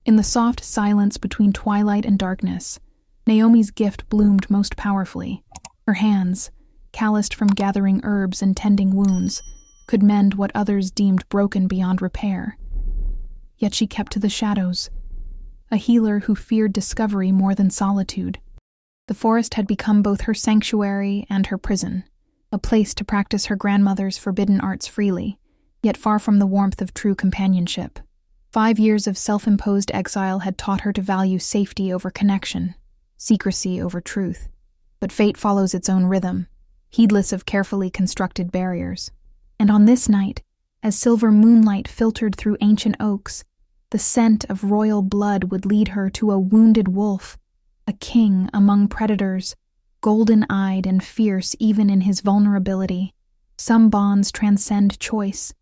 In the soft silence between twilight and darkness, Naomi's gift bloomed most powerfully. Her hands, calloused from gathering herbs and tending wounds, could mend what others deemed broken beyond repair. Yet she kept to the shadows, a healer who feared discovery more than solitude. The forest had become both her sanctuary and her prison, a place to practice her grandmother's forbidden arts freely, yet far from the warmth of true companionship. 5 years of self-imposed exile had taught her to value safety over connection, secrecy over truth. But fate follows its own rhythm, heedless of carefully constructed barriers. And on this night, as silver moonlight filtered through ancient oaks, the scent of royal blood would lead her to a wounded wolf, a king among predators, golden-eyed and fierce even in his vulnerability. Some bonds transcend choice,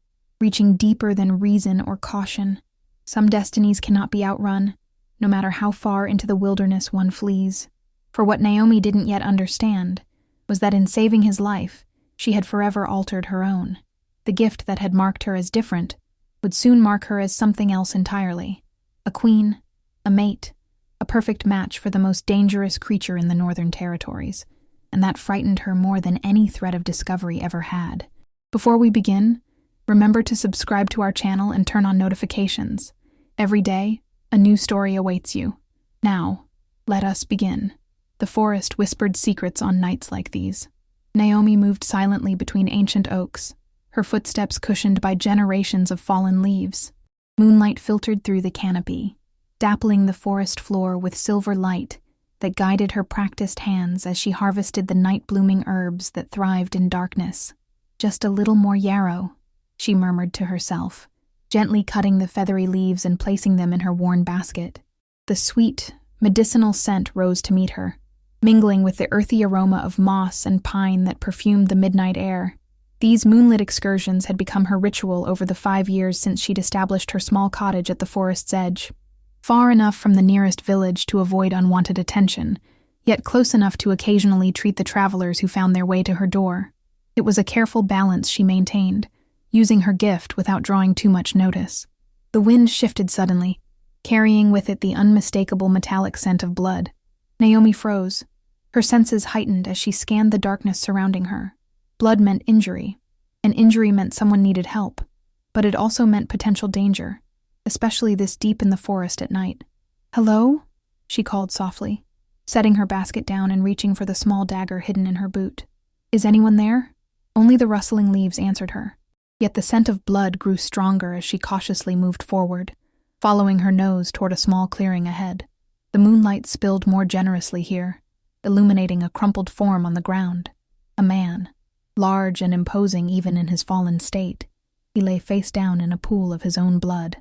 reaching deeper than reason or caution. Some destinies cannot be outrun, no matter how far into the wilderness one flees. For what Naomi didn't yet understand was that in saving his life, she had forever altered her own. The gift that had marked her as different would soon mark her as something else entirely. A queen, a mate, a perfect match for the most dangerous creature in the Northern Territories, and that frightened her more than any threat of discovery ever had. Before we begin, remember to subscribe to our channel and turn on notifications. Every day, a new story awaits you. Now, let us begin. The forest whispered secrets on nights like these. Naomi moved silently between ancient oaks, her footsteps cushioned by generations of fallen leaves. Moonlight filtered through the canopy, dappling the forest floor with silver light that guided her practiced hands as she harvested the night-blooming herbs that thrived in darkness. Just a little more yarrow, she murmured to herself, gently cutting the feathery leaves and placing them in her worn basket. The sweet, medicinal scent rose to meet her, mingling with the earthy aroma of moss and pine that perfumed the midnight air. These moonlit excursions had become her ritual over the 5 years since she'd established her small cottage at the forest's edge. Far enough from the nearest village to avoid unwanted attention, yet close enough to occasionally treat the travelers who found their way to her door. It was a careful balance she maintained, using her gift without drawing too much notice. The wind shifted suddenly, carrying with it the unmistakable metallic scent of blood. Naomi froze, her senses heightened as she scanned the darkness surrounding her. Blood meant injury, and injury meant someone needed help, but it also meant potential danger, especially this deep in the forest at night. "Hello?" she called softly, setting her basket down and reaching for the small dagger hidden in her boot. "Is anyone there?" Only the rustling leaves answered her, yet the scent of blood grew stronger as she cautiously moved forward, following her nose toward a small clearing ahead. The moonlight spilled more generously here, illuminating a crumpled form on the ground. A man, large and imposing even in his fallen state. He lay face down in a pool of his own blood,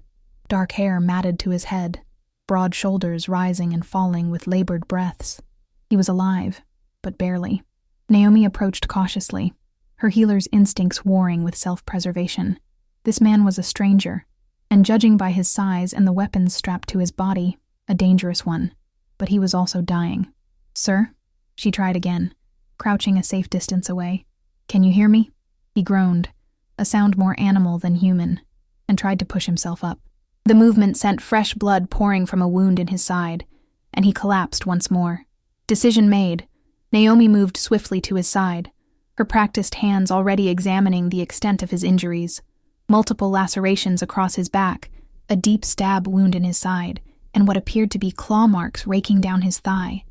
dark hair matted to his head, broad shoulders rising and falling with labored breaths. He was alive, but barely. Naomi approached cautiously, her healer's instincts warring with self-preservation. This man was a stranger, and judging by his size and the weapons strapped to his body, a dangerous one. But he was also dying. "Sir?" She tried again, crouching a safe distance away. "Can you hear me?" He groaned, a sound more animal than human, and tried to push himself up. The movement sent fresh blood pouring from a wound in his side, and he collapsed once more. Decision made, Naomi moved swiftly to his side, her practiced hands already examining the extent of his injuries. Multiple lacerations across his back, a deep stab wound in his side, and what appeared to be claw marks raking down his thigh.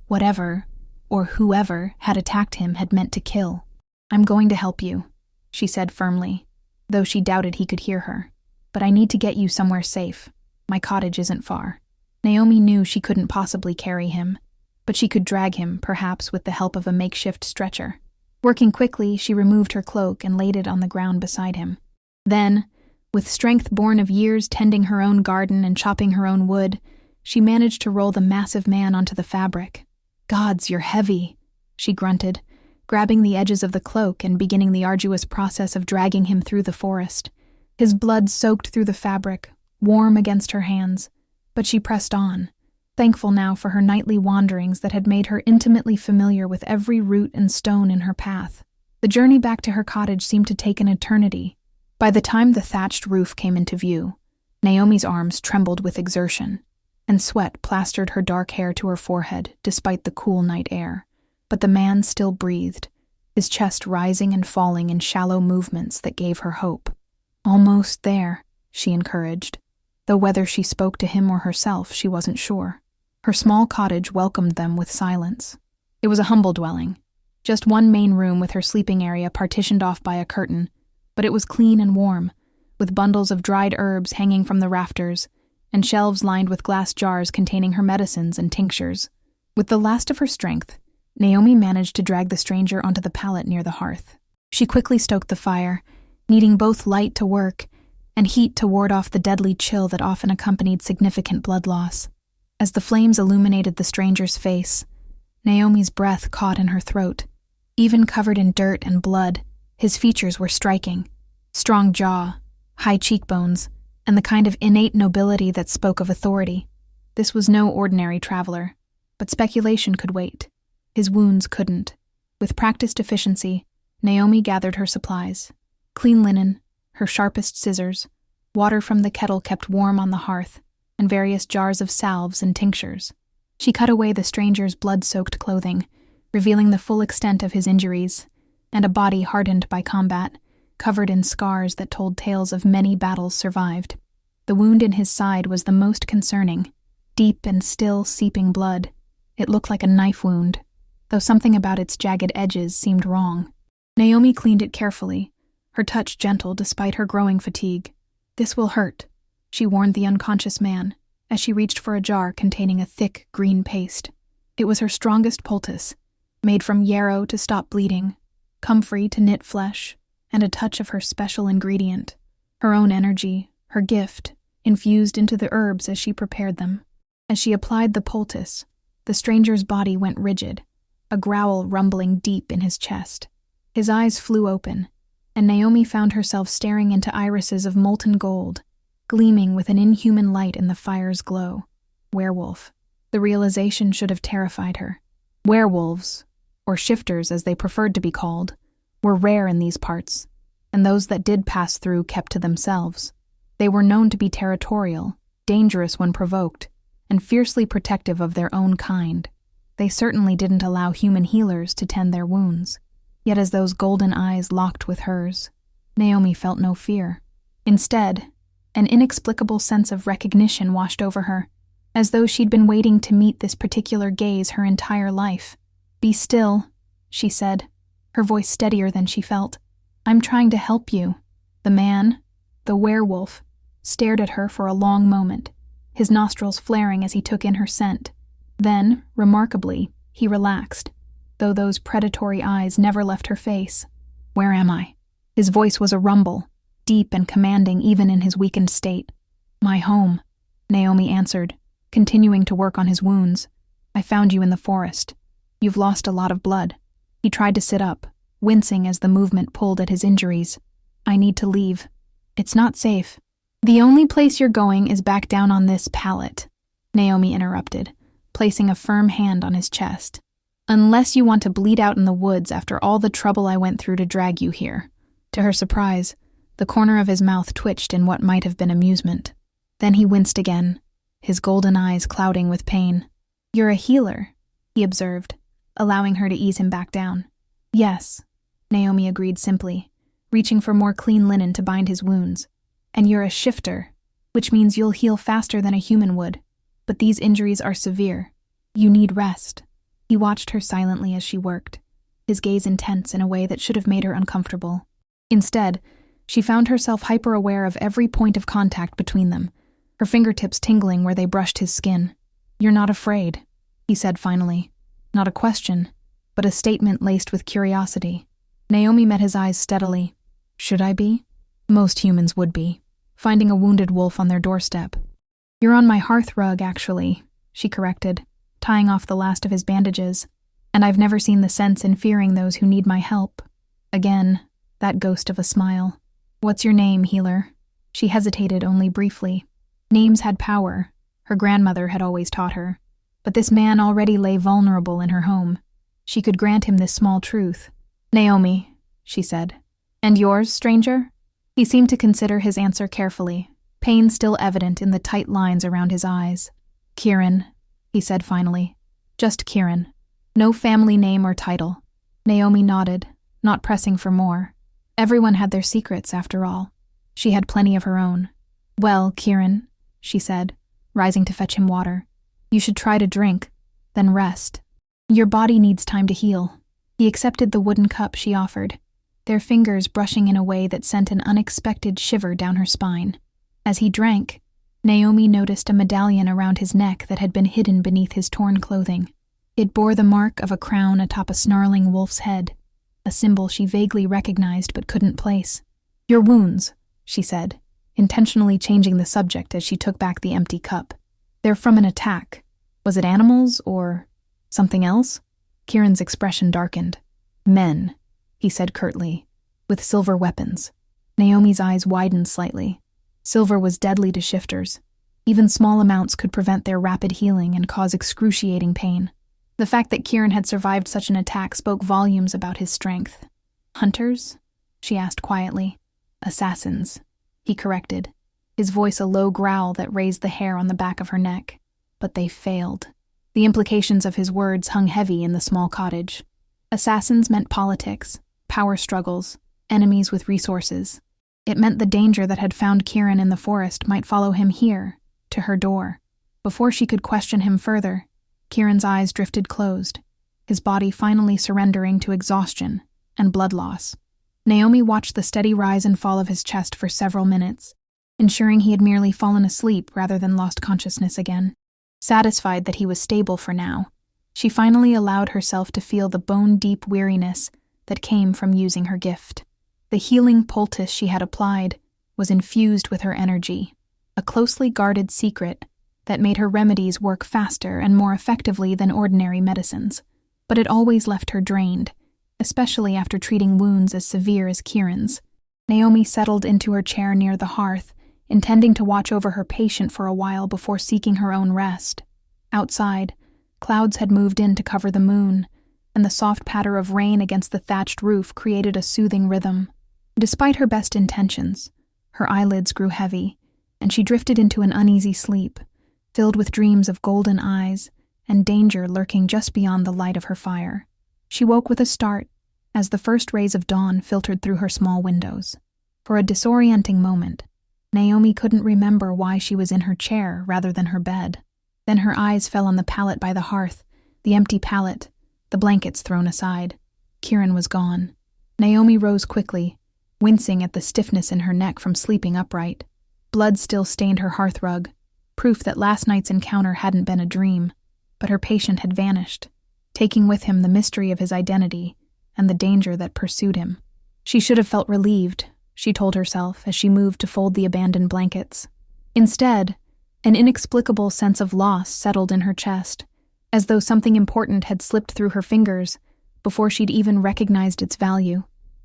Whatever, or whoever, had attacked him had meant to kill. "I'm going to help you," she said firmly, though she doubted he could hear her. "But I need to get you somewhere safe. My cottage isn't far." Naomi knew she couldn't possibly carry him, but she could drag him, perhaps with the help of a makeshift stretcher. Working quickly, she removed her cloak and laid it on the ground beside him. Then, with strength born of years tending her own garden and chopping her own wood, she managed to roll the massive man onto the fabric. "Gods, you're heavy," she grunted, grabbing the edges of the cloak and beginning the arduous process of dragging him through the forest. His blood soaked through the fabric, warm against her hands, but she pressed on, thankful now for her nightly wanderings that had made her intimately familiar with every root and stone in her path. The journey back to her cottage seemed to take an eternity. By the time the thatched roof came into view, Naomi's arms trembled with exertion, and sweat plastered her dark hair to her forehead despite the cool night air. But the man still breathed, his chest rising and falling in shallow movements that gave her hope. "Almost there," she encouraged, though whether she spoke to him or herself she wasn't sure. Her small cottage welcomed them with silence. It was a humble dwelling, just one main room with her sleeping area partitioned off by a curtain, but it was clean and warm, with bundles of dried herbs hanging from the rafters, and shelves lined with glass jars containing her medicines and tinctures. With the last of her strength, Naomi managed to drag the stranger onto the pallet near the hearth. She quickly stoked the fire, needing both light to work and heat to ward off the deadly chill that often accompanied significant blood loss. As the flames illuminated the stranger's face, Naomi's breath caught in her throat. Even covered in dirt and blood, his features were striking. Strong jaw, high cheekbones, and the kind of innate nobility that spoke of authority. This was no ordinary traveler, but speculation could wait. His wounds couldn't. With practiced efficiency, Naomi gathered her supplies. Clean linen, her sharpest scissors, water from the kettle kept warm on the hearth, and various jars of salves and tinctures. She cut away the stranger's blood-soaked clothing, revealing the full extent of his injuries, and a body hardened by combat, covered in scars that told tales of many battles survived. The wound in his side was the most concerning, deep and still seeping blood. It looked like a knife wound, though something about its jagged edges seemed wrong. Naomi cleaned it carefully, her touch gentle despite her growing fatigue. "This will hurt," she warned the unconscious man, as she reached for a jar containing a thick green paste. It was her strongest poultice, made from yarrow to stop bleeding, comfrey to knit flesh, and a touch of her special ingredient, her own energy, her gift, infused into the herbs as she prepared them. As she applied the poultice, the stranger's body went rigid, a growl rumbling deep in his chest. His eyes flew open, and Naomi found herself staring into irises of molten gold, gleaming with an inhuman light in the fire's glow. Werewolf. The realization should have terrified her. Werewolves, or shifters as they preferred to be called, were rare in these parts, and those that did pass through kept to themselves. They were known to be territorial, dangerous when provoked, and fiercely protective of their own kind. They certainly didn't allow human healers to tend their wounds. Yet as those golden eyes locked with hers, Naomi felt no fear. Instead, an inexplicable sense of recognition washed over her, as though she'd been waiting to meet this particular gaze her entire life. "Be still," she said, her voice steadier than she felt. "I'm trying to help you." The man, the werewolf, stared at her for a long moment, his nostrils flaring as he took in her scent. Then, remarkably, he relaxed, though those predatory eyes never left her face. "Where am I?" His voice was a rumble, deep and commanding even in his weakened state. "My home," Naomi answered, continuing to work on his wounds. "I found you in the forest. You've lost a lot of blood." He tried to sit up, wincing as the movement pulled at his injuries. "I need to leave. It's not safe." "The only place you're going is back down on this pallet," Naomi interrupted, placing a firm hand on his chest. "Unless you want to bleed out in the woods after all the trouble I went through to drag you here." To her surprise, the corner of his mouth twitched in what might have been amusement. Then he winced again, his golden eyes clouding with pain. "You're a healer," he observed, allowing her to ease him back down. "Yes," Naomi agreed simply, reaching for more clean linen to bind his wounds. "And you're a shifter, which means you'll heal faster than a human would. But these injuries are severe. You need rest." He watched her silently as she worked, his gaze intense in a way that should have made her uncomfortable. Instead, she found herself hyper-aware of every point of contact between them, her fingertips tingling where they brushed his skin. "You're not afraid," he said finally. Not a question, but a statement laced with curiosity. Naomi met his eyes steadily. "Should I be?" Most humans would be, finding a wounded wolf on their doorstep. "You're on my hearth rug, actually," she corrected, tying off the last of his bandages. "And I've never seen the sense in fearing those who need my help." Again, that ghost of a smile. "What's your name, healer?" She hesitated only briefly. Names had power, her grandmother had always taught her. But this man already lay vulnerable in her home. She could grant him this small truth. "Naomi," she said. "And yours, stranger?" He seemed to consider his answer carefully, pain still evident in the tight lines around his eyes. "Kieran," he said finally. "Just Kieran. No family name or title." Naomi nodded, not pressing for more. Everyone had their secrets, after all. She had plenty of her own. "Well, Kieran," she said, rising to fetch him water. "You should try to drink, then rest. Your body needs time to heal." He accepted the wooden cup she offered, their fingers brushing in a way that sent an unexpected shiver down her spine. As he drank, Naomi noticed a medallion around his neck that had been hidden beneath his torn clothing. It bore the mark of a crown atop a snarling wolf's head, a symbol she vaguely recognized but couldn't place. "Your wounds," she said, intentionally changing the subject as she took back the empty cup. "They're from an attack. Was it animals or something else?" Kieran's expression darkened. "Men," he said curtly, "with silver weapons." Naomi's eyes widened slightly. Silver was deadly to shifters. Even small amounts could prevent their rapid healing and cause excruciating pain. The fact that Kieran had survived such an attack spoke volumes about his strength. "Hunters?" she asked quietly. "Assassins," he corrected, his voice a low growl that raised the hair on the back of her neck. But they failed. The implications of his words hung heavy in the small cottage. Assassins meant politics, power struggles, enemies with resources. It meant the danger that had found Kieran in the forest might follow him here, to her door. Before she could question him further, Kieran's eyes drifted closed, his body finally surrendering to exhaustion and blood loss. Naomi watched the steady rise and fall of his chest for several minutes, ensuring he had merely fallen asleep rather than lost consciousness again. Satisfied that he was stable for now, she finally allowed herself to feel the bone-deep weariness that came from using her gift. The healing poultice she had applied was infused with her energy, a closely guarded secret that made her remedies work faster and more effectively than ordinary medicines. But it always left her drained, especially after treating wounds as severe as Kieran's. Naomi settled into her chair near the hearth, intending to watch over her patient for a while before seeking her own rest. Outside, clouds had moved in to cover the moon, and the soft patter of rain against the thatched roof created a soothing rhythm. Despite her best intentions, her eyelids grew heavy, and she drifted into an uneasy sleep, filled with dreams of golden eyes and danger lurking just beyond the light of her fire. She woke with a start as the first rays of dawn filtered through her small windows. For a disorienting moment, Naomi couldn't remember why she was in her chair rather than her bed. Then her eyes fell on the pallet by the hearth, the empty pallet, the blankets thrown aside. Kieran was gone. Naomi rose quickly, wincing at the stiffness in her neck from sleeping upright. Blood still stained her hearthrug, proof that last night's encounter hadn't been a dream, but her patient had vanished, taking with him the mystery of his identity and the danger that pursued him. She should have felt relieved, she told herself as she moved to fold the abandoned blankets. Instead, an inexplicable sense of loss settled in her chest, as though something important had slipped through her fingers before she'd even recognized its value.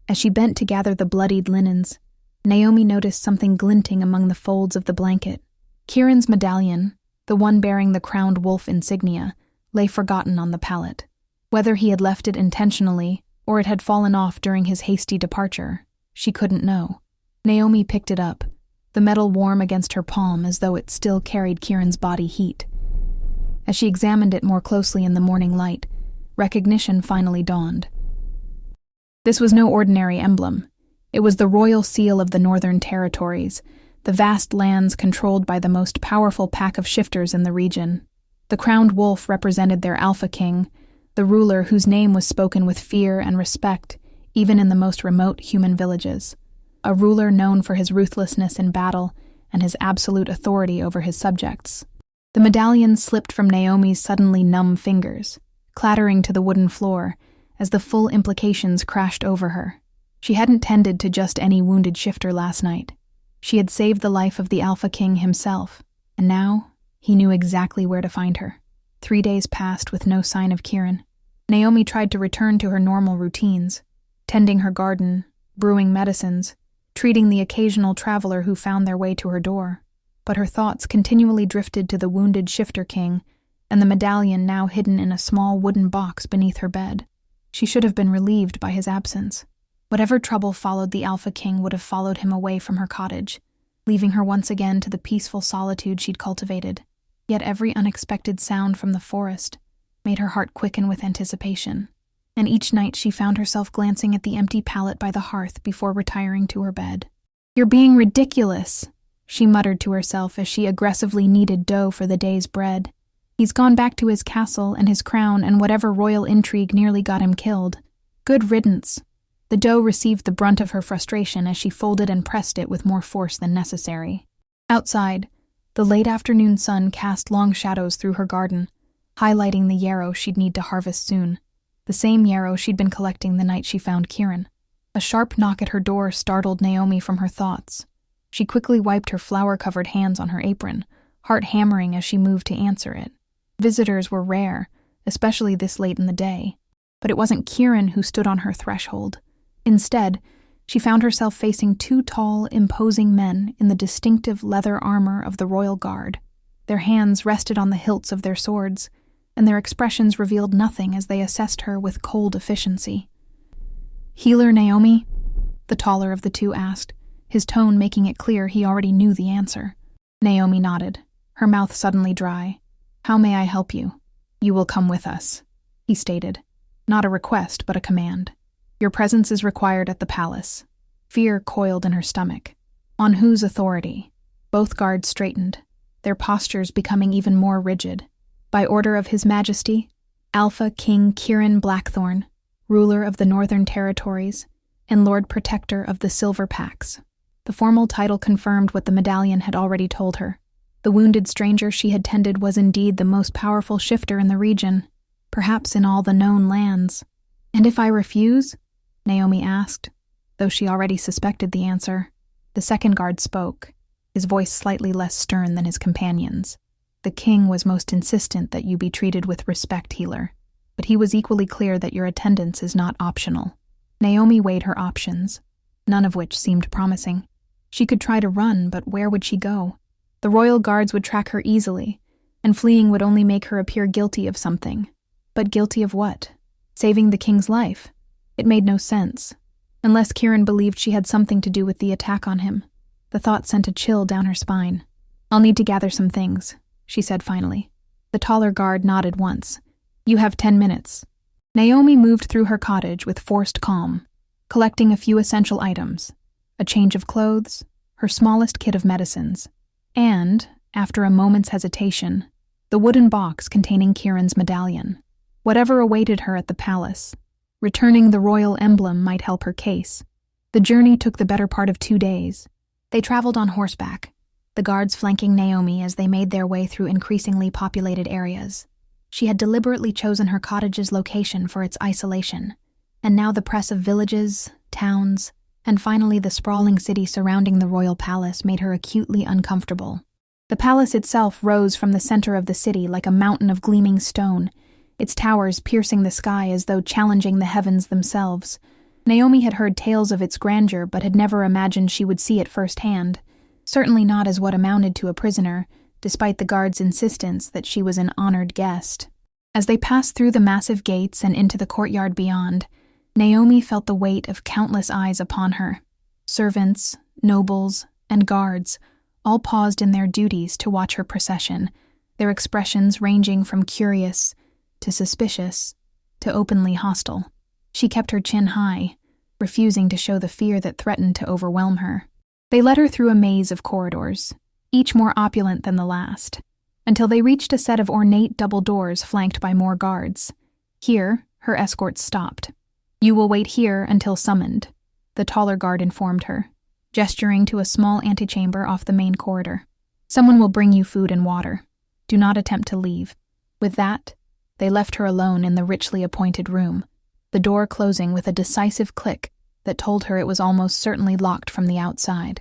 As she bent to gather the bloodied linens, Naomi noticed something glinting among the folds of the blanket. Kieran's medallion, the one bearing the crowned wolf insignia, lay forgotten on the pallet. Whether he had left it intentionally or it had fallen off during his hasty departure, she couldn't know. Naomi picked it up, the metal warm against her palm as though it still carried Kieran's body heat. As she examined it more closely in the morning light, recognition finally dawned. This was no ordinary emblem. It was the royal seal of the Northern Territories, the vast lands controlled by the most powerful pack of shifters in the region. The crowned wolf represented their alpha king, the ruler whose name was spoken with fear and respect even in the most remote human villages. A ruler known for his ruthlessness in battle and his absolute authority over his subjects. The medallion slipped from Naomi's suddenly numb fingers, clattering to the wooden floor as the full implications crashed over her. She hadn't tended to just any wounded shifter last night. She had saved the life of the Alpha King himself, and now he knew exactly where to find her. 3 days passed with no sign of Kieran. Naomi tried to return to her normal routines, tending her garden, brewing medicines, treating the occasional traveler who found their way to her door. But her thoughts continually drifted to the wounded shifter king and the medallion now hidden in a small wooden box beneath her bed. She should have been relieved by his absence. Whatever trouble followed the Alpha King would have followed him away from her cottage, leaving her once again to the peaceful solitude she'd cultivated. Yet every unexpected sound from the forest made her heart quicken with anticipation, and each night she found herself glancing at the empty pallet by the hearth before retiring to her bed. "You're being ridiculous," she muttered to herself as she aggressively kneaded dough for the day's bread. "He's gone back to his castle and his crown and whatever royal intrigue nearly got him killed. Good riddance." The dough received the brunt of her frustration as she folded and pressed it with more force than necessary. Outside, the late afternoon sun cast long shadows through her garden, highlighting the yarrow she'd need to harvest soon, the same yarrow she'd been collecting the night she found Kieran. A sharp knock at her door startled Naomi from her thoughts. She quickly wiped her flour-covered hands on her apron, heart hammering as she moved to answer it. Visitors were rare, especially this late in the day, but it wasn't Kieran who stood on her threshold. Instead, she found herself facing two tall, imposing men in the distinctive leather armor of the royal guard. Their hands rested on the hilts of their swords, and their expressions revealed nothing as they assessed her with cold efficiency. "Healer Naomi?" the taller of the two asked, his tone making it clear he already knew the answer. Naomi nodded, her mouth suddenly dry. "How may I help you?" "You will come with us," he stated. Not a request, but a command. "Your presence is required at the palace." Fear coiled in her stomach. On whose authority? Both guards straightened, their postures becoming even more rigid. "By order of His Majesty, Alpha King Kieran Blackthorn, ruler of the Northern Territories, and Lord Protector of the Silver Pax." The formal title confirmed what the medallion had already told her. The wounded stranger she had tended was indeed the most powerful shifter in the region, perhaps in all the known lands. "And if I refuse?" Naomi asked, though she already suspected the answer. The second guard spoke, his voice slightly less stern than his companion's. "The king was most insistent that you be treated with respect, healer, but he was equally clear that your attendance is not optional." Naomi weighed her options, none of which seemed promising. She could try to run, but where would she go? The royal guards would track her easily, and fleeing would only make her appear guilty of something. But guilty of what? Saving the king's life? It made no sense, unless Kieran believed she had something to do with the attack on him. The thought sent a chill down her spine. "I'll need to gather some things," she said finally. The taller guard nodded once. "You have 10 minutes." Naomi moved through her cottage with forced calm, collecting a few essential items, a change of clothes, her smallest kit of medicines, and, after a moment's hesitation, the wooden box containing Kieran's medallion. Whatever awaited her at the palace, returning the royal emblem might help her case. The journey took the better part of 2 days. They traveled on horseback, the guards flanking Naomi as they made their way through increasingly populated areas. She had deliberately chosen her cottage's location for its isolation, and now the press of villages, towns, and finally the sprawling city surrounding the royal palace made her acutely uncomfortable. The palace itself rose from the center of the city like a mountain of gleaming stone, its towers piercing the sky as though challenging the heavens themselves. Naomi had heard tales of its grandeur but had never imagined she would see it firsthand, certainly not as what amounted to a prisoner, despite the guard's insistence that she was an honored guest. As they passed through the massive gates and into the courtyard beyond, Naomi felt the weight of countless eyes upon her. Servants, nobles, and guards all paused in their duties to watch her procession, their expressions ranging from curious to suspicious to openly hostile. She kept her chin high, refusing to show the fear that threatened to overwhelm her. They led her through a maze of corridors, each more opulent than the last, until they reached a set of ornate double doors flanked by more guards. Here, her escort stopped. "You will wait here until summoned," the taller guard informed her, gesturing to a small antechamber off the main corridor. "Someone will bring you food and water. Do not attempt to leave." With that, they left her alone in the richly appointed room, the door closing with a decisive click that told her it was almost certainly locked from the outside.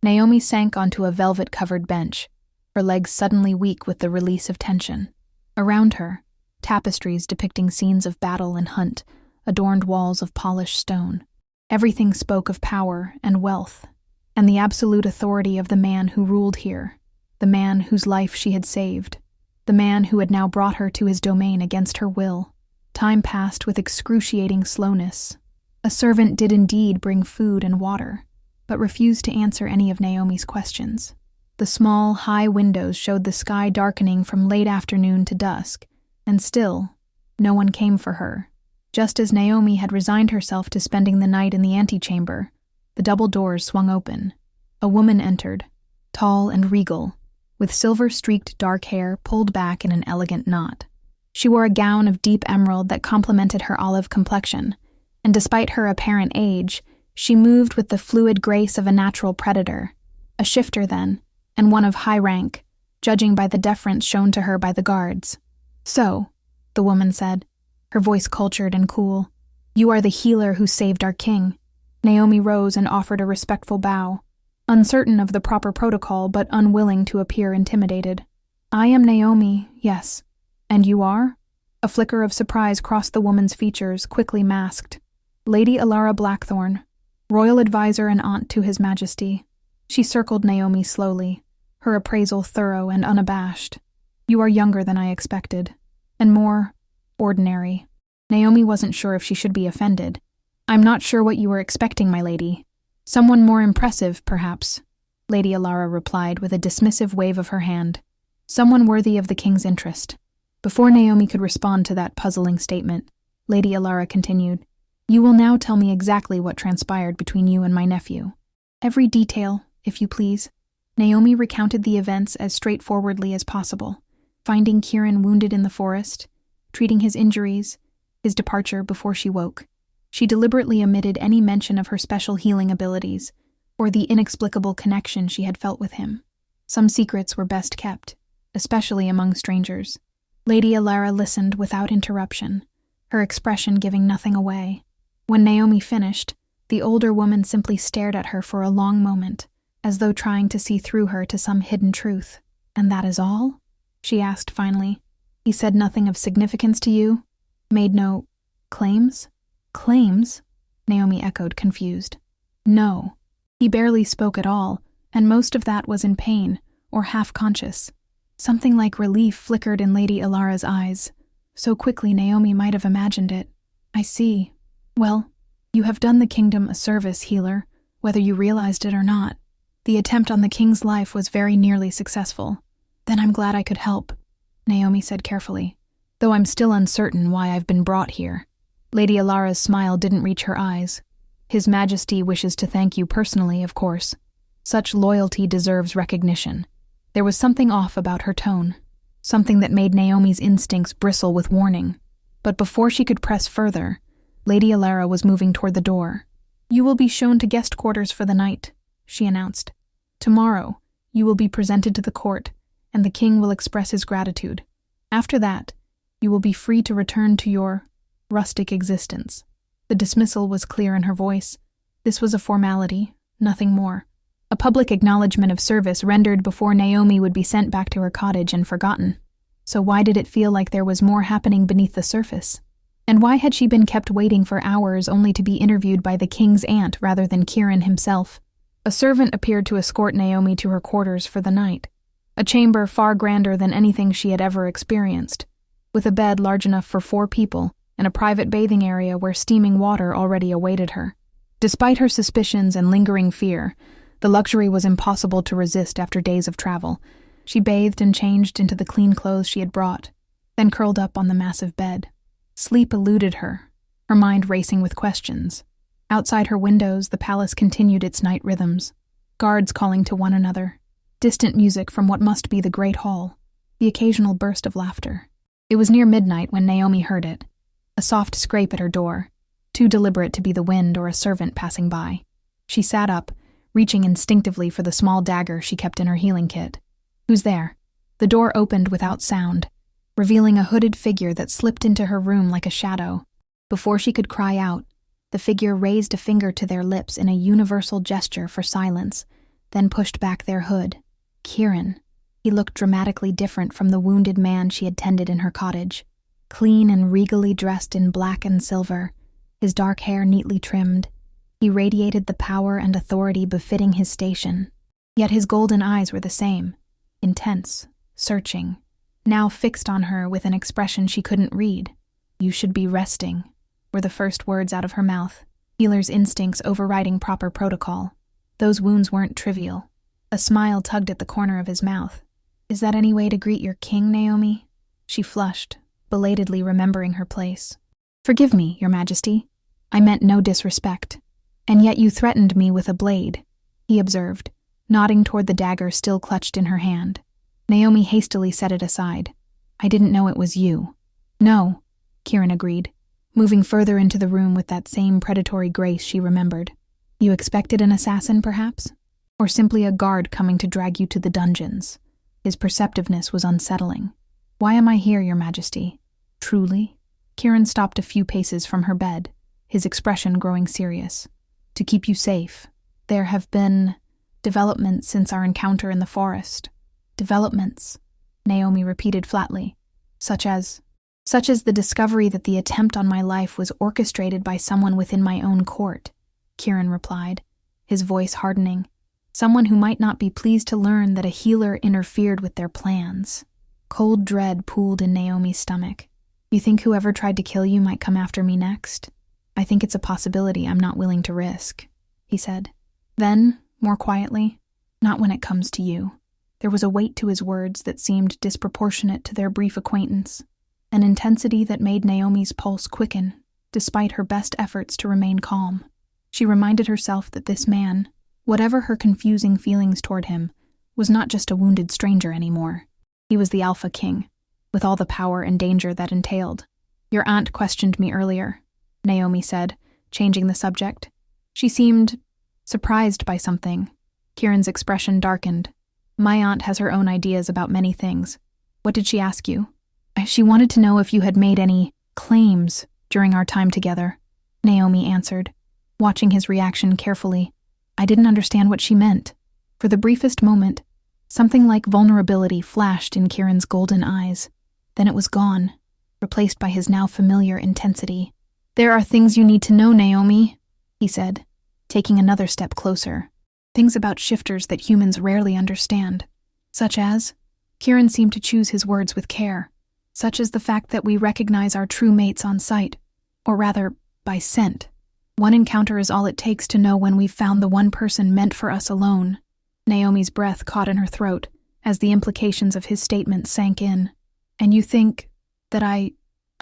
Naomi sank onto a velvet-covered bench, her legs suddenly weak with the release of tension. Around her, tapestries depicting scenes of battle and hunt adorned walls of polished stone. Everything spoke of power and wealth, and the absolute authority of the man who ruled here, the man whose life she had saved, the man who had now brought her to his domain against her will. Time passed with excruciating slowness. A servant did indeed bring food and water, but refused to answer any of Naomi's questions. The small, high windows showed the sky darkening from late afternoon to dusk, and still, no one came for her. Just as Naomi had resigned herself to spending the night in the antechamber, the double doors swung open. A woman entered, tall and regal, with silver-streaked dark hair pulled back in an elegant knot. She wore a gown of deep emerald that complemented her olive complexion, and despite her apparent age, she moved with the fluid grace of a natural predator, a shifter then, and one of high rank, judging by the deference shown to her by the guards. "So," the woman said, her voice cultured and cool, "you are the healer who saved our king." Naomi rose and offered a respectful bow, uncertain of the proper protocol but unwilling to appear intimidated. "I am Naomi, yes. And you are?" A flicker of surprise crossed the woman's features, quickly masked. "Lady Arara Blackthorn, royal advisor and aunt to His Majesty." She circled Naomi slowly, her appraisal thorough and unabashed. "You are younger than I expected, and more ordinary." Naomi wasn't sure if she should be offended. "I'm not sure what you were expecting, my lady. Someone more impressive, perhaps," Lady Arara replied with a dismissive wave of her hand. "Someone worthy of the king's interest." Before Naomi could respond to that puzzling statement, Lady Arara continued, "You will now tell me exactly what transpired between you and my nephew. Every detail, if you please." Naomi recounted the events as straightforwardly as possible, finding Kieran wounded in the forest, treating his injuries, his departure before she woke. She deliberately omitted any mention of her special healing abilities or the inexplicable connection she had felt with him. Some secrets were best kept, especially among strangers. Lady Lyra listened without interruption, her expression giving nothing away. When Naomi finished, the older woman simply stared at her for a long moment, as though trying to see through her to some hidden truth. "And that is all?" she asked finally. "He said nothing of significance to you? Made no claims?" "Claims?" Naomi echoed, confused. "No. He barely spoke at all, and most of that was in pain, or half-conscious. Something like relief flickered in Lady Alara's eyes. So quickly Naomi might have imagined it. "I see. Well, you have done the kingdom a service, healer, whether you realized it or not. The attempt on the king's life was very nearly successful. Then I'm glad I could help," Naomi said carefully, "though I'm still uncertain why I've been brought here." Lady Alara's smile didn't reach her eyes. "His Majesty wishes to thank you personally, of course. Such loyalty deserves recognition." There was something off about her tone, something that made Naomi's instincts bristle with warning. But before she could press further, Lady Alara was moving toward the door. "You will be shown to guest quarters for the night," she announced. "Tomorrow, you will be presented to the court, and the king will express his gratitude. After that, you will be free to return to your rustic existence." The dismissal was clear in her voice. This was a formality, nothing more. A public acknowledgement of service rendered before Naomi would be sent back to her cottage and forgotten. So why did it feel like there was more happening beneath the surface? And why had she been kept waiting for hours only to be interviewed by the king's aunt rather than Kieran himself? A servant appeared to escort Naomi to her quarters for the night. A chamber far grander than anything she had ever experienced, with a bed large enough for 4 people and a private bathing area where steaming water already awaited her. Despite her suspicions and lingering fear, the luxury was impossible to resist after days of travel. She bathed and changed into the clean clothes she had brought, then curled up on the massive bed. Sleep eluded her, her mind racing with questions. Outside her windows, the palace continued its night rhythms, guards calling to one another, distant music from what must be the great hall, the occasional burst of laughter. It was near midnight when Naomi heard it, a soft scrape at her door, too deliberate to be the wind or a servant passing by. She sat up, reaching instinctively for the small dagger she kept in her healing kit. "Who's there?" The door opened without sound, revealing a hooded figure that slipped into her room like a shadow. Before she could cry out, the figure raised a finger to their lips in a universal gesture for silence, then pushed back their hood. Kieran. He looked dramatically different from the wounded man she had tended in her cottage. Clean and regally dressed in black and silver, his dark hair neatly trimmed, he radiated the power and authority befitting his station. Yet his golden eyes were the same, intense, searching, now fixed on her with an expression she couldn't read. "You should be resting," were the first words out of her mouth, healer's instincts overriding proper protocol. Those wounds weren't trivial. A smile tugged at the corner of his mouth. Is that any way to greet your king, Naomi? She flushed, belatedly remembering her place. Forgive me, Your Majesty. I meant no disrespect. And yet you threatened me with a blade, he observed, nodding toward the dagger still clutched in her hand. Naomi hastily set it aside. I didn't know it was you. No, Kieran agreed, moving further into the room with that same predatory grace she remembered. You expected an assassin, perhaps? Or simply a guard coming to drag you to the dungeons? His perceptiveness was unsettling. Why am I here, Your Majesty? Truly? Kieran stopped a few paces from her bed, his expression growing serious. To keep you safe. There have been developments since our encounter in the forest. Developments, Naomi repeated flatly. Such as the discovery that the attempt on my life was orchestrated by someone within my own court, Kieran replied, his voice hardening. Someone who might not be pleased to learn that a healer interfered with their plans. Cold dread pooled in Naomi's stomach. You think whoever tried to kill you might come after me next? I think it's a possibility I'm not willing to risk, he said. Then, more quietly, not when it comes to you. There was a weight to his words that seemed disproportionate to their brief acquaintance, an intensity that made Naomi's pulse quicken, despite her best efforts to remain calm. She reminded herself that this man, whatever her confusing feelings toward him, was not just a wounded stranger anymore. He was the Alpha King, with all the power and danger that entailed. Your aunt questioned me earlier, Naomi said, changing the subject. She seemed surprised by something. Kieran's expression darkened. My aunt has her own ideas about many things. What did she ask you? She wanted to know if you had made any claims during our time together, Naomi answered, watching his reaction carefully. I didn't understand what she meant. For the briefest moment, something like vulnerability flashed in Kieran's golden eyes. Then it was gone, replaced by his now familiar intensity. There are things you need to know, Naomi, he said, taking another step closer. Things about shifters that humans rarely understand. Such as, Kieran seemed to choose his words with care, such as the fact that we recognize our true mates on sight, or rather, by scent. One encounter is all it takes to know when we've found the one person meant for us alone. Naomi's breath caught in her throat as the implications of his statement sank in. And you think that I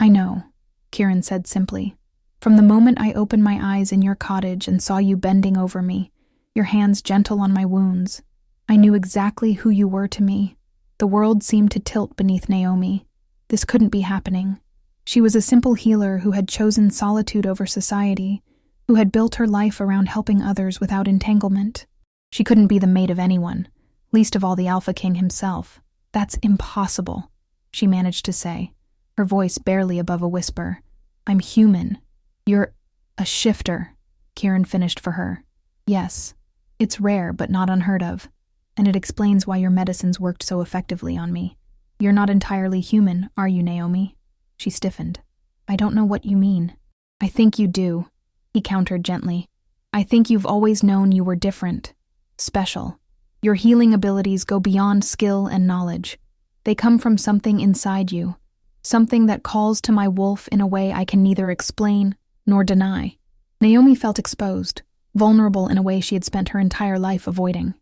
know, Kieran said simply. From the moment I opened my eyes in your cottage and saw you bending over me, your hands gentle on my wounds, I knew exactly who you were to me. The world seemed to tilt beneath Naomi. This couldn't be happening. She was a simple healer who had chosen solitude over society, who had built her life around helping others without entanglement. She couldn't be the mate of anyone, least of all the Alpha King himself. That's impossible, she managed to say, her voice barely above a whisper. I'm human. You're a shifter, Kieran finished for her. Yes, it's rare but not unheard of, and it explains why your medicines worked so effectively on me. You're not entirely human, are you, Naomi? She stiffened. I don't know what you mean. I think you do, he countered gently. I think you've always known you were different, special. Your healing abilities go beyond skill and knowledge. They come from something inside you, something that calls to my wolf in a way I can neither explain nor deny. Naomi felt exposed, vulnerable in a way she had spent her entire life avoiding.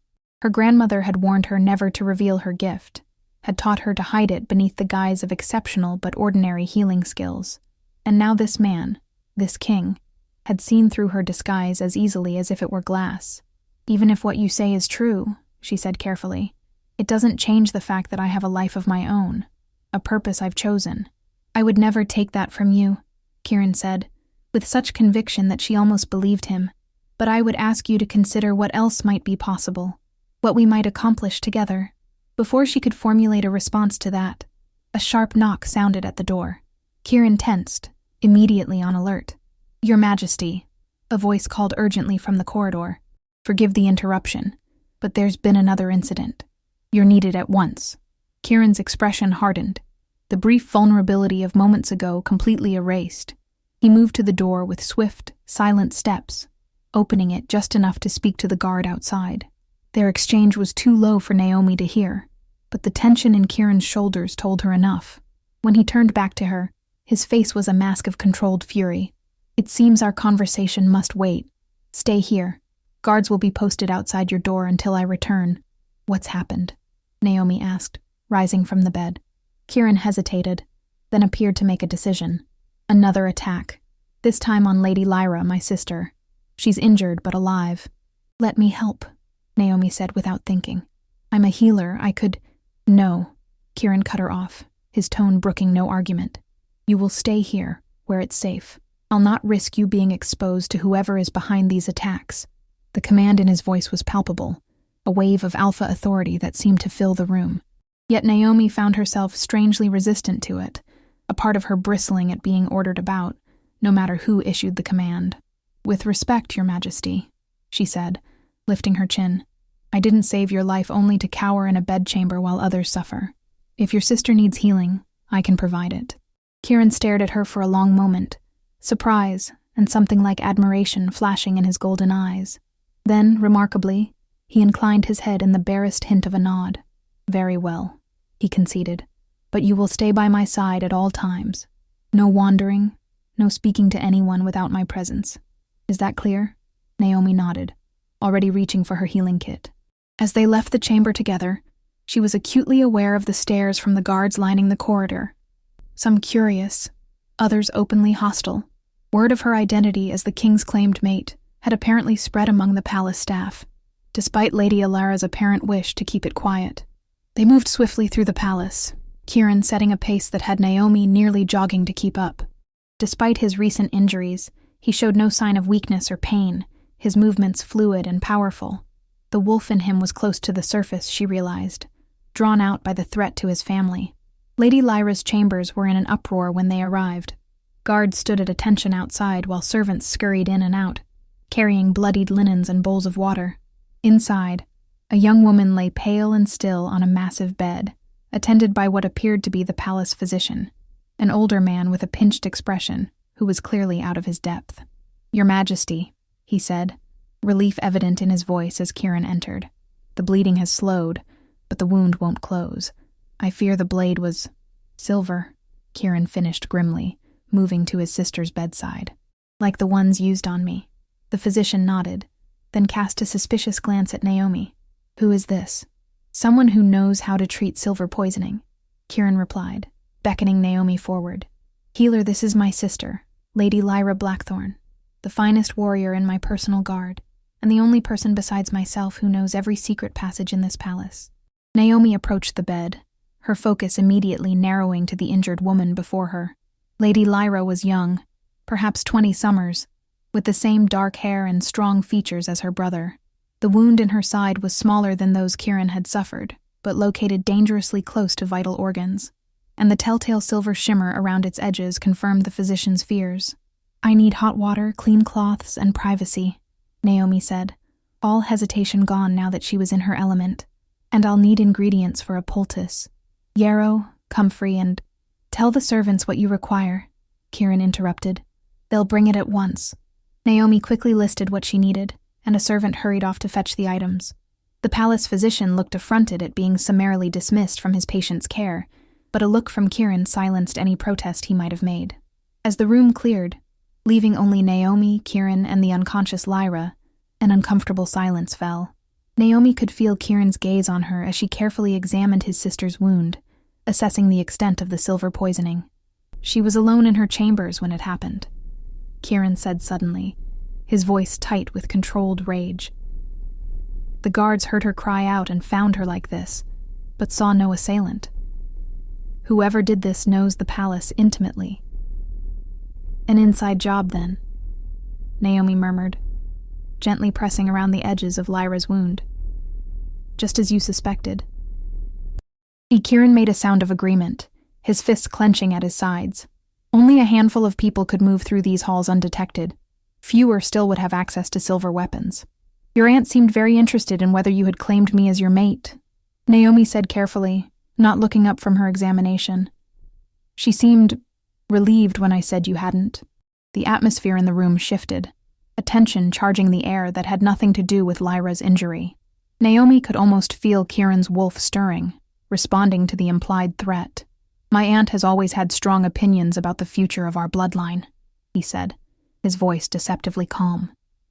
Her grandmother had warned her never to reveal her gift, had taught her to hide it beneath the guise of exceptional but ordinary healing skills. And now this man, this king, had seen through her disguise as easily as if it were glass. Even if what you say is true, she said carefully, it doesn't change the fact that I have a life of my own, a purpose I've chosen. I would never take that from you, Kieran said, with such conviction that she almost believed him. But I would ask you to consider what else might be possible, what we might accomplish together. Before she could formulate a response to that, a sharp knock sounded at the door. Kieran tensed, immediately on alert. Your Majesty, a voice called urgently from the corridor. Forgive the interruption, but there's been another incident. You're needed at once. Kieran's expression hardened, the brief vulnerability of moments ago completely erased. He moved to the door with swift, silent steps, opening it just enough to speak to the guard outside. Their exchange was too low for Naomi to hear, but the tension in Kieran's shoulders told her enough. When he turned back to her, his face was a mask of controlled fury. It seems our conversation must wait. Stay here. Guards will be posted outside your door until I return." "What's happened?" Naomi asked, rising from the bed. Kieran hesitated, then appeared to make a decision. "Another attack. This time on Lady Lyra, my sister. She's injured but alive." "Let me help," Naomi said without thinking. "I'm a healer, I could—" "No," Kieran cut her off, his tone brooking no argument. "You will stay here, where it's safe. I'll not risk you being exposed to whoever is behind these attacks." The command in his voice was palpable, a wave of alpha authority that seemed to fill the room. Yet Naomi found herself strangely resistant to it, a part of her bristling at being ordered about, no matter who issued the command. "With respect, Your Majesty," she said, lifting her chin. "I didn't save your life only to cower in a bedchamber while others suffer. If your sister needs healing, I can provide it." Kieran stared at her for a long moment, surprise and something like admiration flashing in his golden eyes. Then, remarkably, he inclined his head in the barest hint of a nod. "Very well," he conceded. "But you will stay by my side at all times. No wandering, no speaking to anyone without my presence. Is that clear?" Naomi nodded, already reaching for her healing kit. As they left the chamber together, she was acutely aware of the stares from the guards lining the corridor. Some curious, others openly hostile. Word of her identity as the king's claimed mate had apparently spread among the palace staff, despite Lady Arara's apparent wish to keep it quiet. They moved swiftly through the palace, Kieran setting a pace that had Naomi nearly jogging to keep up. Despite his recent injuries, he showed no sign of weakness or pain, his movements fluid and powerful. The wolf in him was close to the surface, she realized, drawn out by the threat to his family. Lady Lyra's chambers were in an uproar when they arrived. Guards stood at attention outside while servants scurried in and out, carrying bloodied linens and bowls of water. Inside, a young woman lay pale and still on a massive bed, attended by what appeared to be the palace physician, an older man with a pinched expression, who was clearly out of his depth. "Your Majesty," he said, relief evident in his voice as Kieran entered. "The bleeding has slowed, but the wound won't close. I fear the blade was silver," Kieran finished grimly, moving to his sister's bedside. "Like the ones used on me." The physician nodded, then cast a suspicious glance at Naomi. "Who is this?" "Someone who knows how to treat silver poisoning," Kieran replied, beckoning Naomi forward. "Healer, this is my sister, Lady Lyra Blackthorn, the finest warrior in my personal guard, and the only person besides myself who knows every secret passage in this palace." Naomi approached the bed, her focus immediately narrowing to the injured woman before her. Lady Lyra was young, perhaps 20 summers, with the same dark hair and strong features as her brother. The wound in her side was smaller than those Kieran had suffered, but located dangerously close to vital organs, and the telltale silver shimmer around its edges confirmed the physician's fears. "I need hot water, clean cloths, and privacy," Naomi said, all hesitation gone now that she was in her element. "And I'll need ingredients for a poultice. Yarrow, comfrey, and—" "Tell the servants what you require," Kieran interrupted. "They'll bring it at once." Naomi quickly listed what she needed, and a servant hurried off to fetch the items. The palace physician looked affronted at being summarily dismissed from his patient's care, but a look from Kieran silenced any protest he might have made. As the room cleared, leaving only Naomi, Kieran, and the unconscious Lyra, an uncomfortable silence fell. Naomi could feel Kieran's gaze on her as she carefully examined his sister's wound, assessing the extent of the silver poisoning. She was alone in her chambers when it happened, Kieran said suddenly, his voice tight with controlled rage. The guards heard her cry out and found her like this, but saw no assailant. Whoever did this knows the palace intimately. "An inside job, then," Naomi murmured, gently pressing around the edges of Lyra's wound. "Just as you suspected." Kieran made a sound of agreement, his fists clenching at his sides. Only a handful of people could move through these halls undetected. Fewer still would have access to silver weapons. "Your aunt seemed very interested in whether you had claimed me as your mate," Naomi said carefully, not looking up from her examination. "She seemed relieved when I said you hadn't." The atmosphere in the room shifted, a tension charging the air that had nothing to do with Lyra's injury. Naomi could almost feel Kieran's wolf stirring, responding to the implied threat. "My aunt has always had strong opinions about the future of our bloodline," he said, his voice deceptively calm.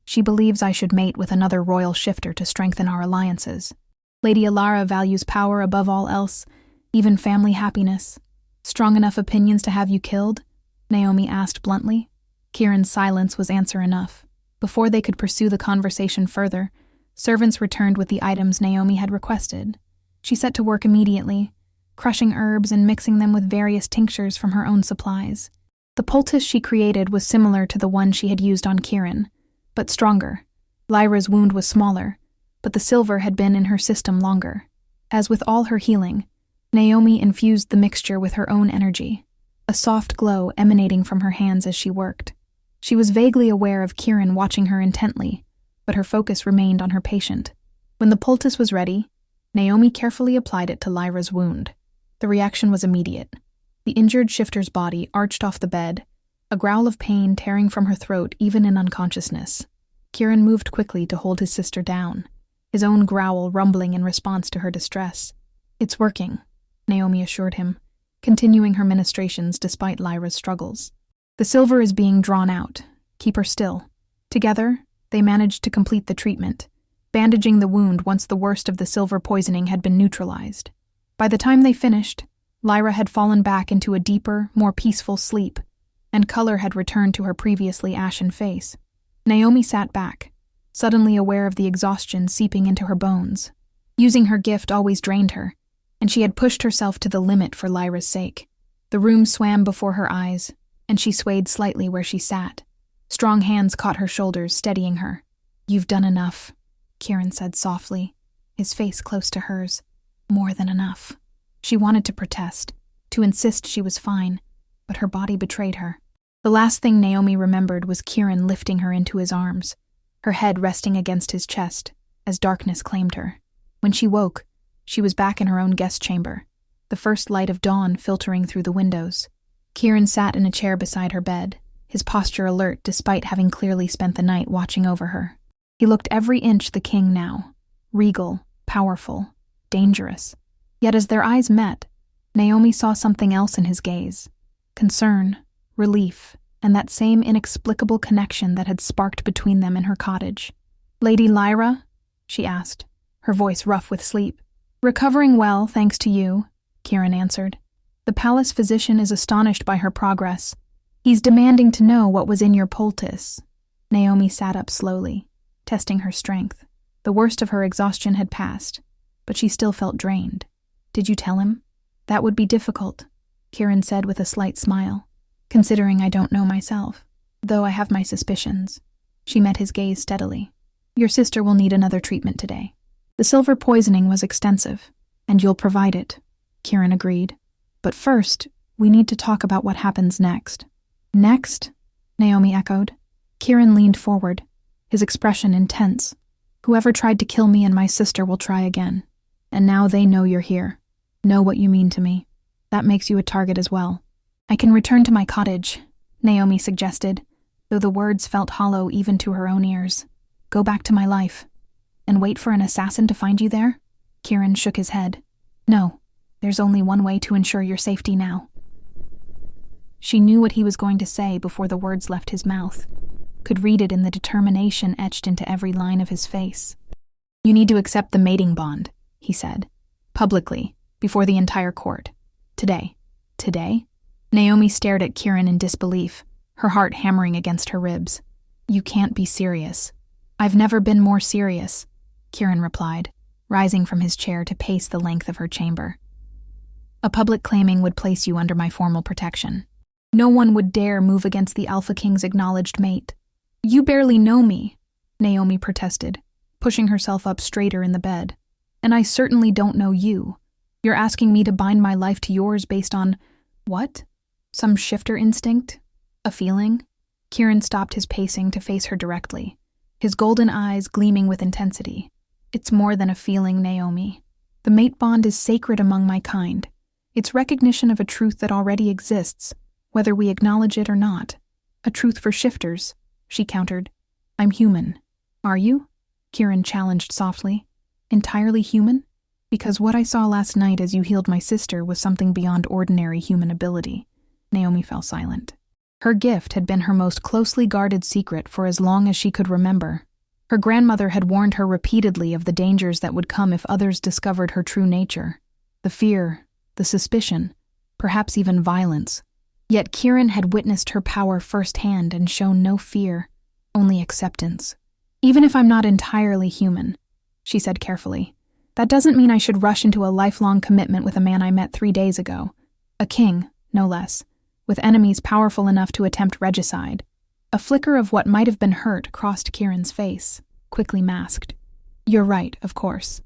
She believes I should mate with another royal shifter to strengthen our alliances. Lady Arara values power above all else, even family happiness. Strong enough opinions to have you killed? Naomi asked bluntly. Kieran's silence was answer enough. Before they could pursue the conversation further, servants returned with the items Naomi had requested. She set to work immediately, crushing herbs and mixing them with various tinctures from her own supplies. The poultice she created was similar to the one she had used on Kieran, but stronger. Lyra's wound was smaller, but the silver had been in her system longer. As with all her healing, Naomi infused the mixture with her own energy, a soft glow emanating from her hands as she worked. She was vaguely aware of Kieran watching her intently, but her focus remained on her patient. When the poultice was ready, Naomi carefully applied it to Lyra's wound. The reaction was immediate. The injured shifter's body arched off the bed, a growl of pain tearing from her throat even in unconsciousness. Kieran moved quickly to hold his sister down, his own growl rumbling in response to her distress. "It's working," Naomi assured him, continuing her ministrations despite Lyra's struggles. "The silver is being drawn out. Keep her still." Together, they managed to complete the treatment, bandaging the wound once the worst of the silver poisoning had been neutralized. By the time they finished, Lyra had fallen back into a deeper, more peaceful sleep, and color had returned to her previously ashen face. Naomi sat back, suddenly aware of the exhaustion seeping into her bones. Using her gift always drained her, and she had pushed herself to the limit for Lyra's sake. The room swam before her eyes, and she swayed slightly where she sat. Strong hands caught her shoulders, steadying her. "You've done enough," Kieran said softly, his face close to hers. More than enough. She wanted to protest, to insist she was fine, but her body betrayed her. The last thing Naomi remembered was Kieran lifting her into his arms, her head resting against his chest, as darkness claimed her. When she woke, she was back in her own guest chamber, the first light of dawn filtering through the windows. Kieran sat in a chair beside her bed, his posture alert despite having clearly spent the night watching over her. He looked every inch the king now, regal, powerful, dangerous. Yet as their eyes met, Naomi saw something else in his gaze. Concern, relief, and that same inexplicable connection that had sparked between them in her cottage. "Lady Lyra?" she asked, her voice rough with sleep. "Recovering well, thanks to you," Kieran answered. "The palace physician is astonished by her progress. He's demanding to know what was in your poultice." Naomi sat up slowly, testing her strength. The worst of her exhaustion had passed, but she still felt drained. "Did you tell him?" "That would be difficult," Kieran said with a slight smile, "considering I don't know myself, though I have my suspicions." She met his gaze steadily. "Your sister will need another treatment today. The silver poisoning was extensive, and you'll provide it," Kieran agreed. "But first, we need to talk about what happens next." "Next?" Naomi echoed. Kieran leaned forward, his expression intense. "Whoever tried to kill me and my sister will try again. And now they know you're here, know what you mean to me. That makes you a target as well." "I can return to my cottage," Naomi suggested, though the words felt hollow even to her own ears. "Go back to my life. And wait for an assassin to find you there?" Kieran shook his head. "No, there's only one way to ensure your safety now." She knew what he was going to say before the words left his mouth, could read it in the determination etched into every line of his face. "You need to accept the mating bond," he said, publicly, before the entire court. "Today." "Today?" Naomi stared at Kieran in disbelief, her heart hammering against her ribs. "You can't be serious." "I've never been more serious," Kieran replied, rising from his chair to pace the length of her chamber. "A public claiming would place you under my formal protection. No one would dare move against the Alpha King's acknowledged mate." "You barely know me," Naomi protested, pushing herself up straighter in the bed. "And I certainly don't know you. You're asking me to bind my life to yours based on, what? Some shifter instinct? A feeling?" Kieran stopped his pacing to face her directly, his golden eyes gleaming with intensity. "It's more than a feeling, Naomi. The mate bond is sacred among my kind. It's recognition of a truth that already exists, whether we acknowledge it or not. A truth for shifters," she countered. "I'm human." "Are you?" Kieran challenged softly. "Entirely human? Because what I saw last night as you healed my sister was something beyond ordinary human ability." Naomi fell silent. Her gift had been her most closely guarded secret for as long as she could remember. Her grandmother had warned her repeatedly of the dangers that would come if others discovered her true nature. The fear, the suspicion, perhaps even violence. Yet Kieran had witnessed her power firsthand and shown no fear, only acceptance. "Even if I'm not entirely human," she said carefully, "that doesn't mean I should rush into a lifelong commitment with a man I met 3 days ago. A king, no less, with enemies powerful enough to attempt regicide." A flicker of what might have been hurt crossed Kieran's face, quickly masked. "You're right, of course.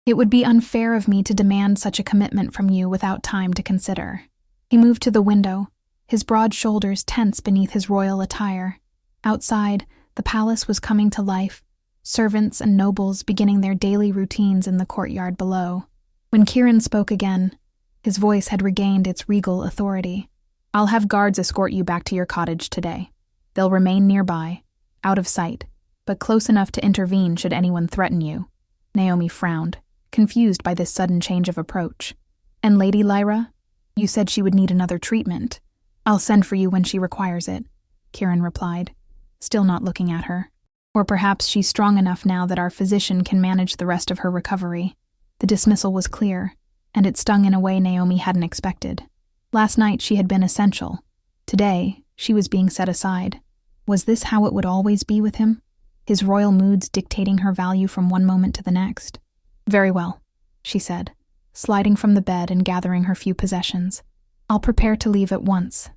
It would be unfair of me to demand such a commitment from you without time to consider." He moved to the window, his broad shoulders tense beneath his royal attire. Outside, the palace was coming to life, servants and nobles beginning their daily routines in the courtyard below. When Kieran spoke again, his voice had regained its regal authority. "I'll have guards escort you back to your cottage today. They'll remain nearby, out of sight, but close enough to intervene should anyone threaten you." Naomi frowned, confused by this sudden change of approach. "And Lady Lyra? You said she would need another treatment." "I'll send for you when she requires it," Kieran replied, still not looking at her. "Or perhaps she's strong enough now that our physician can manage the rest of her recovery." The dismissal was clear, and it stung in a way Naomi hadn't expected. Last night she had been essential. Today, she was being set aside. Was this how it would always be with him? His royal moods dictating her value from one moment to the next? "Very well," she said, sliding from the bed and gathering her few possessions. "I'll prepare to leave at once."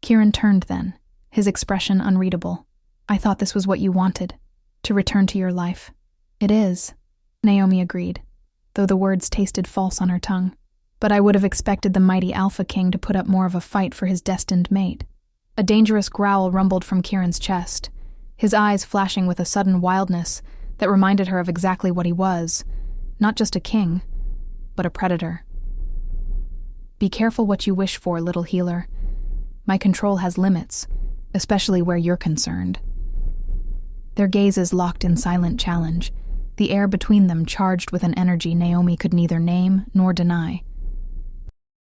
Kieran turned then, his expression unreadable. "I thought this was what you wanted, to return to your life." "It is," Naomi agreed, though the words tasted false on her tongue. "But I would have expected the mighty Alpha King to put up more of a fight for his destined mate." A dangerous growl rumbled from Kieran's chest, his eyes flashing with a sudden wildness that reminded her of exactly what he was, not just a king, but a predator. "Be careful what you wish for, little healer. My control has limits, especially where you're concerned." Their gazes locked in silent challenge, the air between them charged with an energy Naomi could neither name nor deny.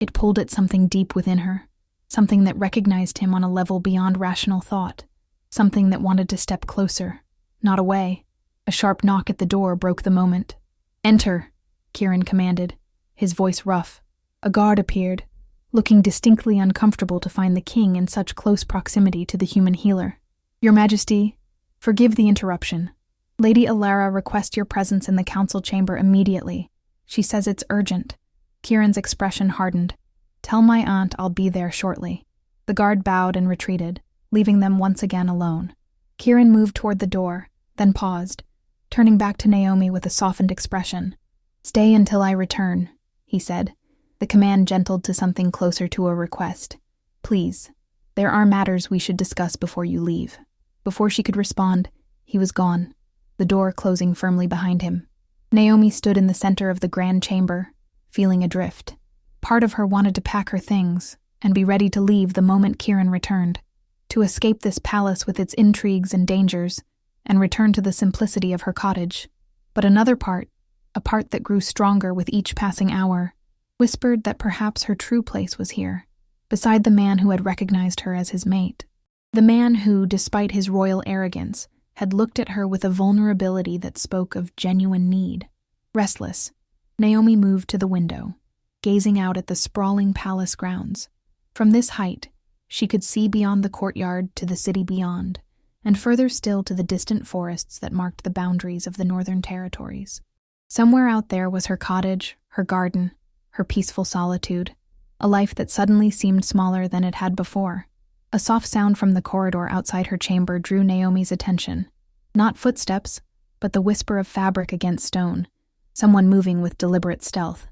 It pulled at something deep within her, something that recognized him on a level beyond rational thought, something that wanted to step closer, not away. A sharp knock at the door broke the moment. "Enter," Kieran commanded, his voice rough. A guard appeared, looking distinctly uncomfortable to find the king in such close proximity to the human healer. "Your Majesty, forgive the interruption. Lady Arara requests your presence in the council chamber immediately. She says it's urgent." Kieran's expression hardened. "Tell my aunt I'll be there shortly." The guard bowed and retreated, leaving them once again alone. Kieran moved toward the door, then paused, turning back to Naomi with a softened expression. "Stay until I return," he said, the command gentled to something closer to a request. "Please, there are matters we should discuss before you leave." Before she could respond, he was gone, the door closing firmly behind him. Naomi stood in the center of the grand chamber, feeling adrift. Part of her wanted to pack her things and be ready to leave the moment Kieran returned, to escape this palace with its intrigues and dangers, and return to the simplicity of her cottage. But another part, a part that grew stronger with each passing hour, whispered that perhaps her true place was here, beside the man who had recognized her as his mate. The man who, despite his royal arrogance, had looked at her with a vulnerability that spoke of genuine need. Restless, Naomi moved to the window, gazing out at the sprawling palace grounds. From this height, she could see beyond the courtyard to the city beyond, and further still to the distant forests that marked the boundaries of the northern territories. Somewhere out there was her cottage, her garden, her peaceful solitude, a life that suddenly seemed smaller than it had before. A soft sound from the corridor outside her chamber drew Naomi's attention. Not footsteps, but the whisper of fabric against stone, someone moving with deliberate stealth.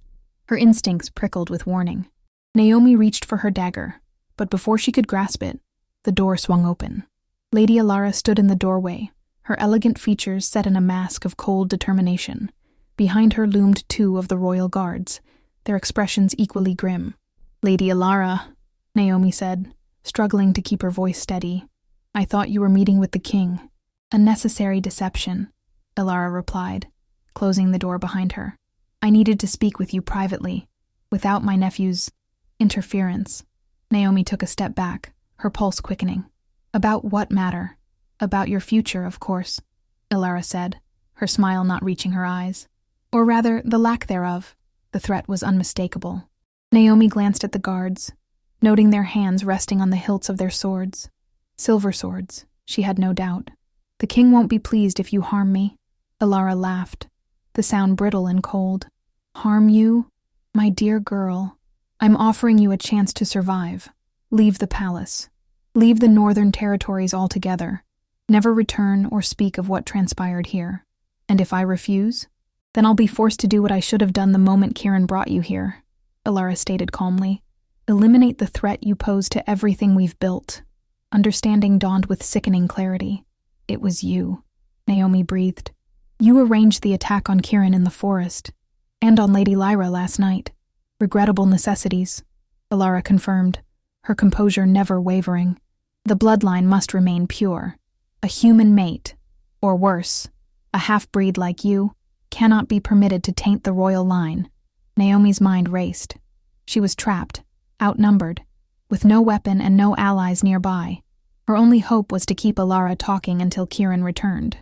Her instincts prickled with warning. Naomi reached for her dagger, but before she could grasp it, the door swung open. Lady Arara stood in the doorway, her elegant features set in a mask of cold determination. Behind her loomed 2 of the royal guards, their expressions equally grim. "Lady Arara," Naomi said, struggling to keep her voice steady. "I thought you were meeting with the king." "A necessary deception," Arara replied, closing the door behind her. "I needed to speak with you privately, without my nephew's interference." Naomi took a step back, her pulse quickening. About what matter? About your future, of course, Lyra said, her smile not reaching her eyes. Or rather, the lack thereof. The threat was unmistakable. Naomi glanced at the guards, noting their hands resting on the hilts of their swords. Silver swords, she had no doubt. The king won't be pleased if you harm me. Arara laughed, the sound brittle and cold. Harm you? My dear girl, I'm offering you a chance to survive. Leave the palace. Leave the northern territories altogether. Never return or speak of what transpired here. And if I refuse, then I'll be forced to do what I should have done the moment Kieran brought you here, Arara stated calmly. Eliminate the threat you pose to everything we've built. Understanding dawned with sickening clarity. It was you, Naomi breathed. You arranged the attack on Kieran in the forest, and on Lady Lyra last night. Regrettable necessities, Arara confirmed, her composure never wavering. The bloodline must remain pure. A human mate, or worse, a half-breed like you, cannot be permitted to taint the royal line. Naomi's mind raced. She was trapped, outnumbered, with no weapon and no allies nearby. Her only hope was to keep Arara talking until Kieran returned.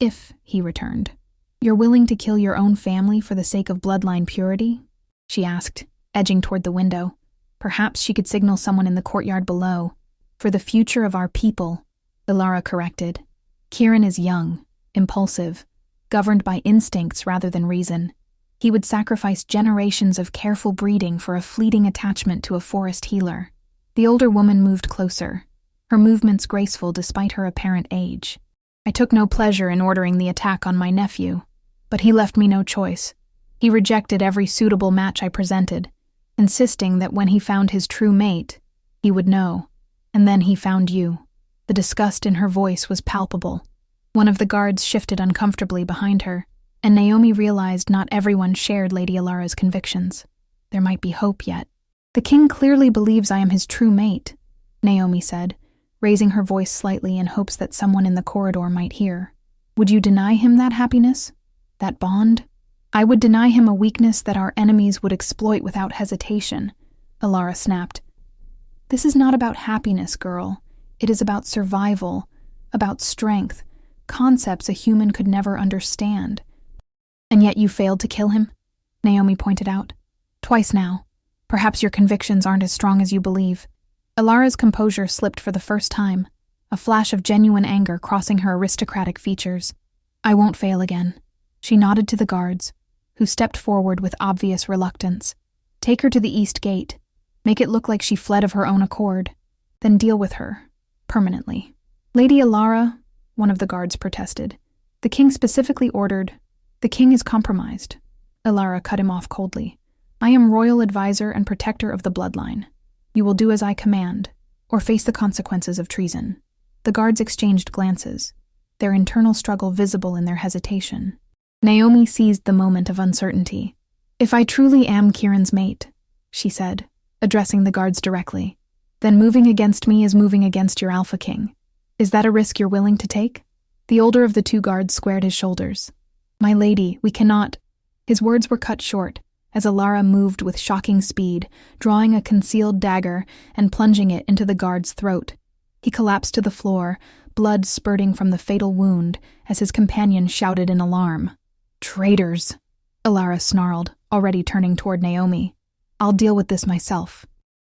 If he returned. You're willing to kill your own family for the sake of bloodline purity? She asked, edging toward the window. Perhaps she could signal someone in the courtyard below. For the future of our people, Arara corrected. Kieran is young, impulsive, governed by instincts rather than reason. He would sacrifice generations of careful breeding for a fleeting attachment to a forest healer. The older woman moved closer, her movements graceful despite her apparent age. I took no pleasure in ordering the attack on my nephew, but he left me no choice. He rejected every suitable match I presented, insisting that when he found his true mate, he would know. And then he found you. The disgust in her voice was palpable. One of the guards shifted uncomfortably behind her, and Naomi realized not everyone shared Lady Alara's convictions. There might be hope yet. The king clearly believes I am his true mate, Naomi said, raising her voice slightly in hopes that someone in the corridor might hear. Would you deny him that happiness? That bond? I would deny him a weakness that our enemies would exploit without hesitation, Arara snapped. This is not about happiness, girl. It is about survival, about strength, concepts a human could never understand. And yet you failed to kill him? Naomi pointed out. Twice now. Perhaps your convictions aren't as strong as you believe. Alara's composure slipped for the first time, a flash of genuine anger crossing her aristocratic features. I won't fail again. She nodded to the guards, who stepped forward with obvious reluctance. Take her to the east gate. Make it look like she fled of her own accord. Then deal with her, permanently. Lady Arara, one of the guards protested. The king specifically ordered. The king is compromised. Arara cut him off coldly. I am royal advisor and protector of the bloodline. You will do as I command, or face the consequences of treason. The guards exchanged glances, their internal struggle visible in their hesitation. Naomi seized the moment of uncertainty. If I truly am Kieran's mate, she said, addressing the guards directly, then moving against me is moving against your Alpha King. Is that a risk you're willing to take? The older of the two guards squared his shoulders. My lady, we cannot. His words were cut short, as Arara moved with shocking speed, drawing a concealed dagger and plunging it into the guard's throat. He collapsed to the floor, blood spurting from the fatal wound, as his companion shouted in alarm. Traitors! Arara snarled, already turning toward Naomi. I'll deal with this myself.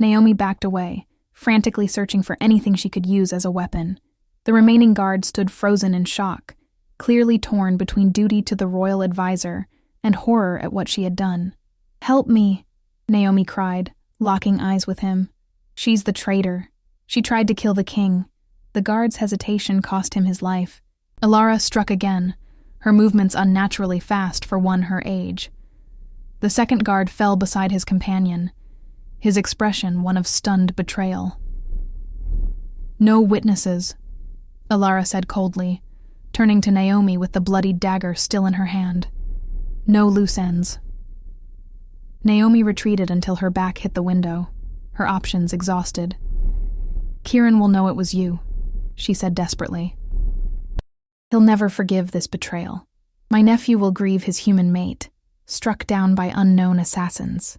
Naomi backed away, frantically searching for anything she could use as a weapon. The remaining guard stood frozen in shock, clearly torn between duty to the royal advisor and horror at what she had done. Help me, Naomi cried, locking eyes with him. She's the traitor. She tried to kill the king. The guard's hesitation cost him his life. Arara struck again, her movements unnaturally fast for one her age. The second guard fell beside his companion, his expression one of stunned betrayal. No witnesses, Arara said coldly, turning to Naomi with the bloodied dagger still in her hand. No loose ends. Naomi retreated until her back hit the window, her options exhausted. Kieran will know it was you, she said desperately. He'll never forgive this betrayal. My nephew will grieve his human mate, struck down by unknown assassins,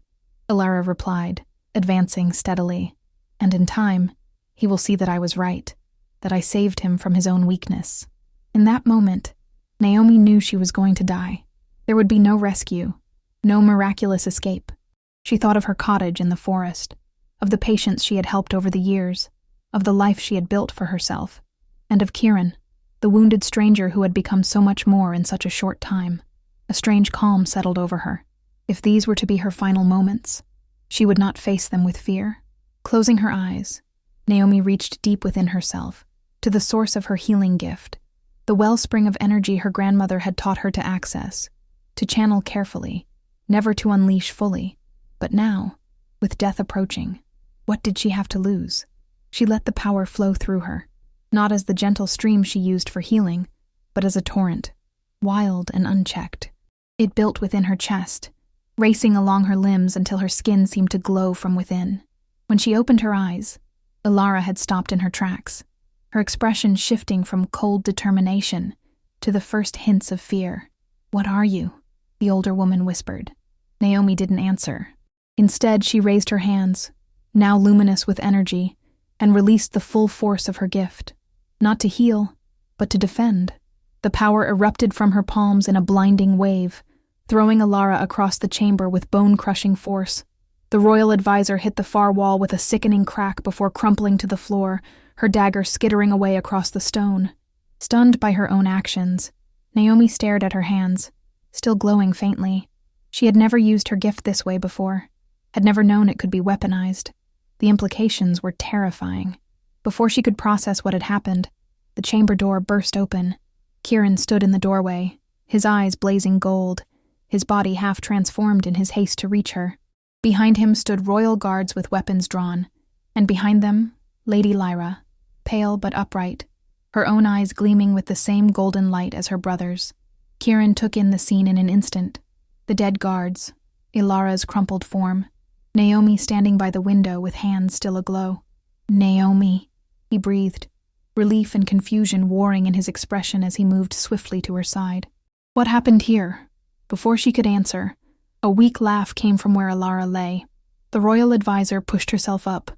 Arara replied, advancing steadily. And in time, He will see that I was right, that I saved him from his own weakness. In that moment, Naomi knew she was going to die. There would be no rescue, no miraculous escape. She thought of her cottage in the forest, of the patients she had helped over the years, of the life she had built for herself, and of Kieran, the wounded stranger who had become so much more in such a short time. A strange calm settled over her. If these were to be her final moments, she would not face them with fear. Closing her eyes, Naomi reached deep within herself, to the source of her healing gift, the wellspring of energy her grandmother had taught her to access, to channel carefully, never to unleash fully. But now, with death approaching, what did she have to lose? She let the power flow through her, not as the gentle stream she used for healing, but as a torrent, wild and unchecked. It built within her chest, racing along her limbs until her skin seemed to glow from within. When she opened her eyes, Arara had stopped in her tracks, her expression shifting from cold determination to the first hints of fear. "What are you?" the older woman whispered. Naomi didn't answer. Instead, she raised her hands, now luminous with energy, and released the full force of her gift. Not to heal, but to defend. The power erupted from her palms in a blinding wave, throwing Arara across the chamber with bone-crushing force. The royal advisor hit the far wall with a sickening crack before crumpling to the floor, her dagger skittering away across the stone. Stunned by her own actions, Naomi stared at her hands, still glowing faintly. She had never used her gift this way before, had never known it could be weaponized. The implications were terrifying. Before she could process what had happened, the chamber door burst open. Kieran stood in the doorway, his eyes blazing gold, his body half transformed in his haste to reach her. Behind him stood royal guards with weapons drawn, and behind them, Lady Lyra, pale but upright, her own eyes gleaming with the same golden light as her brother's. Kieran took in the scene in an instant. The dead guards, Ilara's crumpled form, Naomi standing by the window with hands still aglow. "Naomi," he breathed, relief and confusion warring in his expression as he moved swiftly to her side. "What happened here?" Before she could answer, a weak laugh came from where Arara lay. The royal advisor pushed herself up,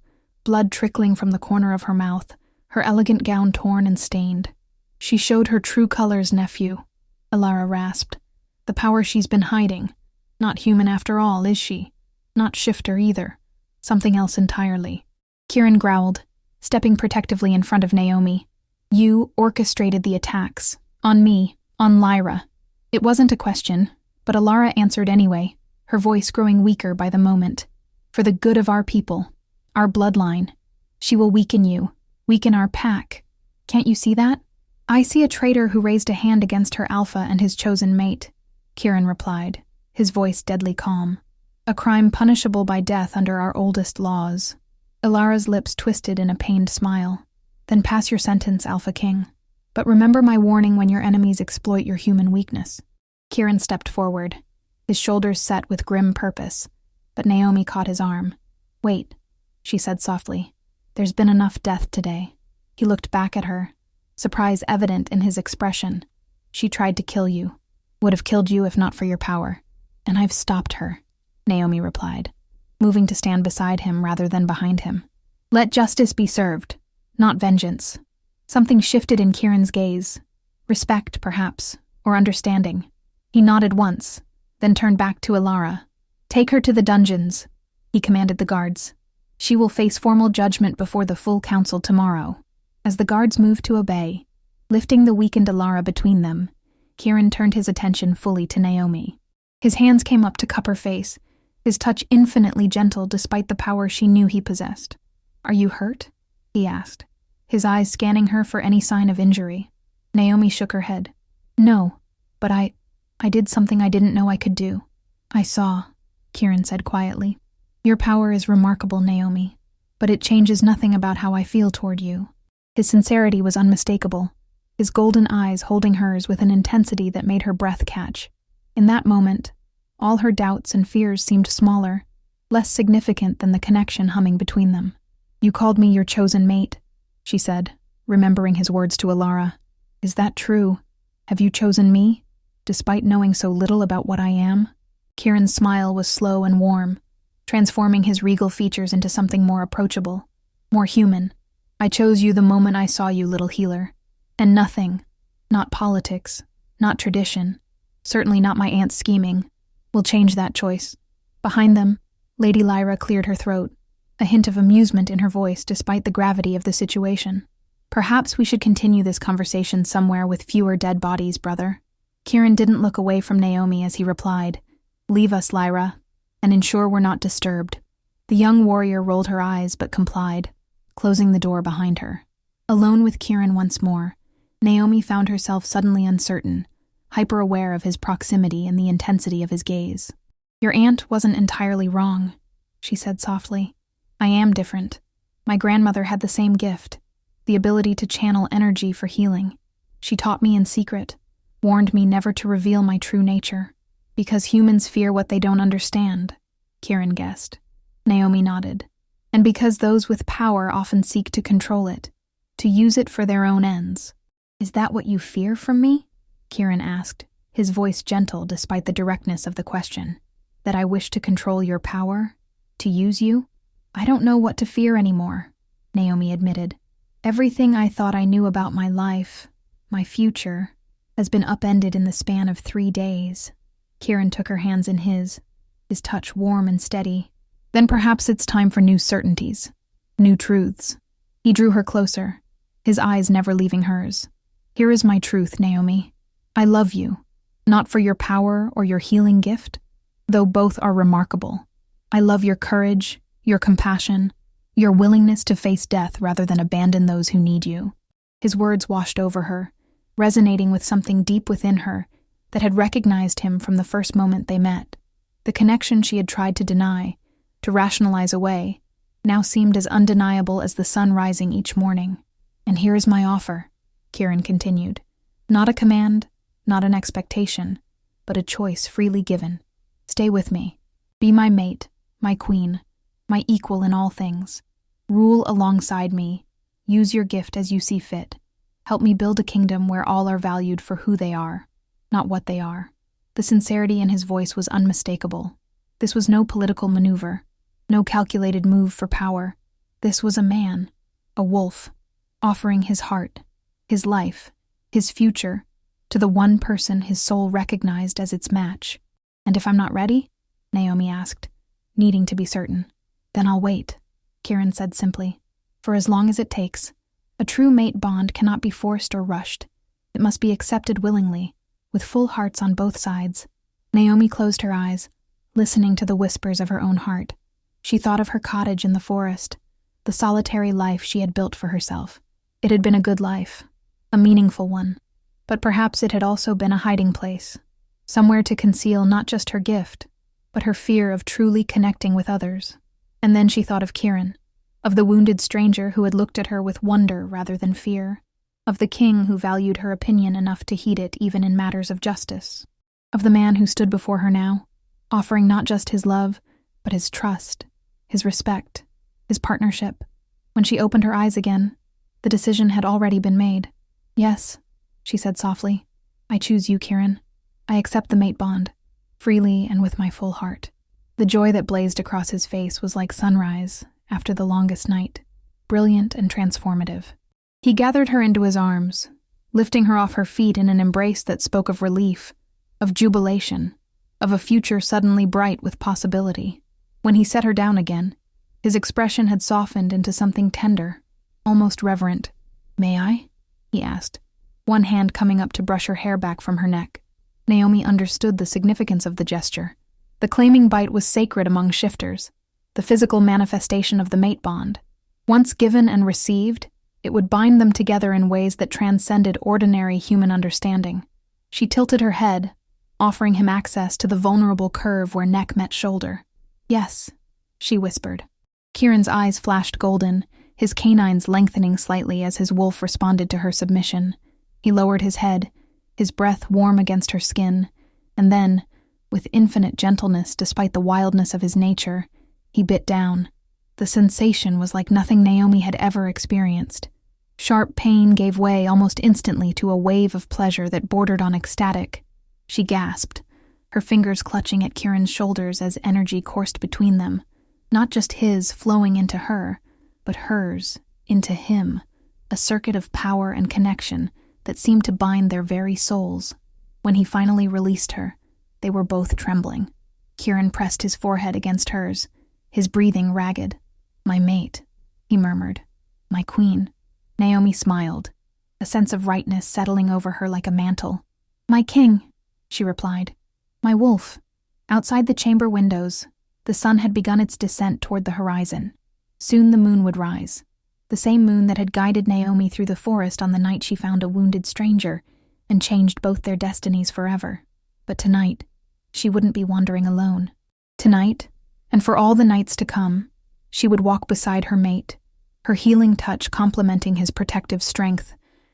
blood trickling from the corner of her mouth, her elegant gown torn and stained. "She showed her true colors, nephew," Arara rasped. "The power she's been hiding. Not human after all, is she? Not shifter either. Something else entirely." Kieran growled, stepping protectively in front of Naomi. "You orchestrated the attacks. On me, on Lyra." It wasn't a question, but Arara answered anyway, her voice growing weaker by the moment. "For the good of our people, our bloodline. She will weaken you, weaken our pack. Can't you see that?" "I see a traitor who raised a hand against her alpha and his chosen mate," Kieran replied, his voice deadly calm. "A crime punishable by death under our oldest laws." Ilara's lips twisted in a pained smile. "Then pass your sentence, Alpha King. But remember my warning when your enemies exploit your human weakness." Kieran stepped forward, his shoulders set with grim purpose, but Naomi caught his arm. "Wait," she said softly. "There's been enough death today." He looked back at her, surprise evident in his expression. "She tried to kill you. Would have killed you if not for your power. And I've stopped her," Naomi replied, moving to stand beside him rather than behind him. "Let justice be served, not vengeance." Something shifted in Kieran's gaze. Respect, perhaps, or understanding. He nodded once, then turned back to Arara. "Take her to the dungeons," he commanded the guards. "She will face formal judgment before the full council tomorrow." As the guards moved to obey, lifting the weakened Arara between them, Kieran turned his attention fully to Naomi. His hands came up to cup her face, his touch infinitely gentle despite the power she knew he possessed. "Are you hurt?" he asked, his eyes scanning her for any sign of injury. Naomi shook her head. "No, but I did something I didn't know I could do." "I saw," Kieran said quietly. "Your power is remarkable, Naomi, but it changes nothing about how I feel toward you." His sincerity was unmistakable, his golden eyes holding hers with an intensity that made her breath catch. In that moment, all her doubts and fears seemed smaller, less significant than the connection humming between them. "You called me your chosen mate," she said, remembering his words to Arara. "Is that true? Have you chosen me, despite knowing so little about what I am?" Kieran's smile was slow and warm, transforming his regal features into something more approachable, more human. I chose you the moment I saw you, little healer. And nothing, not politics, not tradition, certainly not my aunt's scheming, will change that choice. Behind them, Lady Lyra cleared her throat, a hint of amusement in her voice despite the gravity of the situation. Perhaps we should continue this conversation somewhere with fewer dead bodies, brother. Kieran didn't look away from Naomi as he replied, "Leave us, Lyra, and ensure we're not disturbed." The young warrior rolled her eyes but complied, closing the door behind her. Alone with Kieran once more, Naomi found herself suddenly uncertain, hyper-aware of his proximity and the intensity of his gaze. "Your aunt wasn't entirely wrong," she said softly. "I am different. My grandmother had the same gift, the ability to channel energy for healing. She taught me in secret, warned me never to reveal my true nature. Because humans fear what they don't understand," Kieran guessed. Naomi nodded. "And because those with power often seek to control it, to use it for their own ends." "Is that what you fear from me?" Kieran asked, his voice gentle despite the directness of the question. "That I wish to control your power? To use you?" "I don't know what to fear anymore," Naomi admitted. "Everything I thought I knew about my life, my future, has been upended in the span of 3 days." Kieran took her hands in his touch warm and steady. "Then perhaps it's time for new certainties, new truths." He drew her closer, his eyes never leaving hers. "Here is my truth, Naomi. I love you, not for your power or your healing gift, though both are remarkable. I love your courage, your compassion, your willingness to face death rather than abandon those who need you." His words washed over her, resonating with something deep within her that had recognized him from the first moment they met. The connection she had tried to deny, to rationalize away, now seemed as undeniable as the sun rising each morning. "And here is my offer," Kieran continued. "Not a command, not an expectation, but a choice freely given. Stay with me. Be my mate, my queen, my equal in all things. Rule alongside me. Use your gift as you see fit. Help me build a kingdom where all are valued for who they are, not what they are." The sincerity in his voice was unmistakable. This was no political maneuver, no calculated move for power. This was a man, a wolf, offering his heart, his life, his future, to the one person his soul recognized as its match. "And if I'm not ready?" Naomi asked, needing to be certain. "Then I'll wait," Kieran said simply. "For as long as it takes. A true mate bond cannot be forced or rushed. It must be accepted willingly, with full hearts on both sides." Naomi closed her eyes, listening to the whispers of her own heart. She thought of her cottage in the forest, the solitary life she had built for herself. It had been a good life, a meaningful one, but perhaps it had also been a hiding place, somewhere to conceal not just her gift, but her fear of truly connecting with others. And then she thought of Kieran, of the wounded stranger who had looked at her with wonder rather than fear, of the king who valued her opinion enough to heed it even in matters of justice, of the man who stood before her now, offering not just his love, but his trust, his respect, his partnership. When she opened her eyes again, the decision had already been made. "Yes," she said softly, "I choose you, Kieran. I accept the mate bond, freely and with my full heart." The joy that blazed across his face was like sunrise after the longest night, brilliant and transformative. He gathered her into his arms, lifting her off her feet in an embrace that spoke of relief, of jubilation, of a future suddenly bright with possibility. When he set her down again, his expression had softened into something tender, almost reverent. "May I?" he asked, one hand coming up to brush her hair back from her neck. Naomi understood the significance of the gesture. The claiming bite was sacred among shifters, the physical manifestation of the mate bond. Once given and received, it would bind them together in ways that transcended ordinary human understanding. She tilted her head, offering him access to the vulnerable curve where neck met shoulder. "Yes," she whispered. Kieran's eyes flashed golden, his canines lengthening slightly as his wolf responded to her submission. He lowered his head, his breath warm against her skin, and then, with infinite gentleness despite the wildness of his nature, he bit down. The sensation was like nothing Naomi had ever experienced. Sharp pain gave way almost instantly to a wave of pleasure that bordered on ecstatic. She gasped, her fingers clutching at Kieran's shoulders as energy coursed between them, not just his flowing into her, but hers, into him, a circuit of power and connection that seemed to bind their very souls. When he finally released her, they were both trembling. Kieran pressed his forehead against hers, his breathing ragged. "My mate," he murmured. "My queen." Naomi smiled, a sense of rightness settling over her like a mantle. "My king," she replied. "My wolf." Outside the chamber windows, the sun had begun its descent toward the horizon. Soon the moon would rise, the same moon that had guided Naomi through the forest on the night she found a wounded stranger and changed both their destinies forever. But tonight, she wouldn't be wandering alone. Tonight, and for all the nights to come, she would walk beside her mate, her healing touch complementing his protective strength,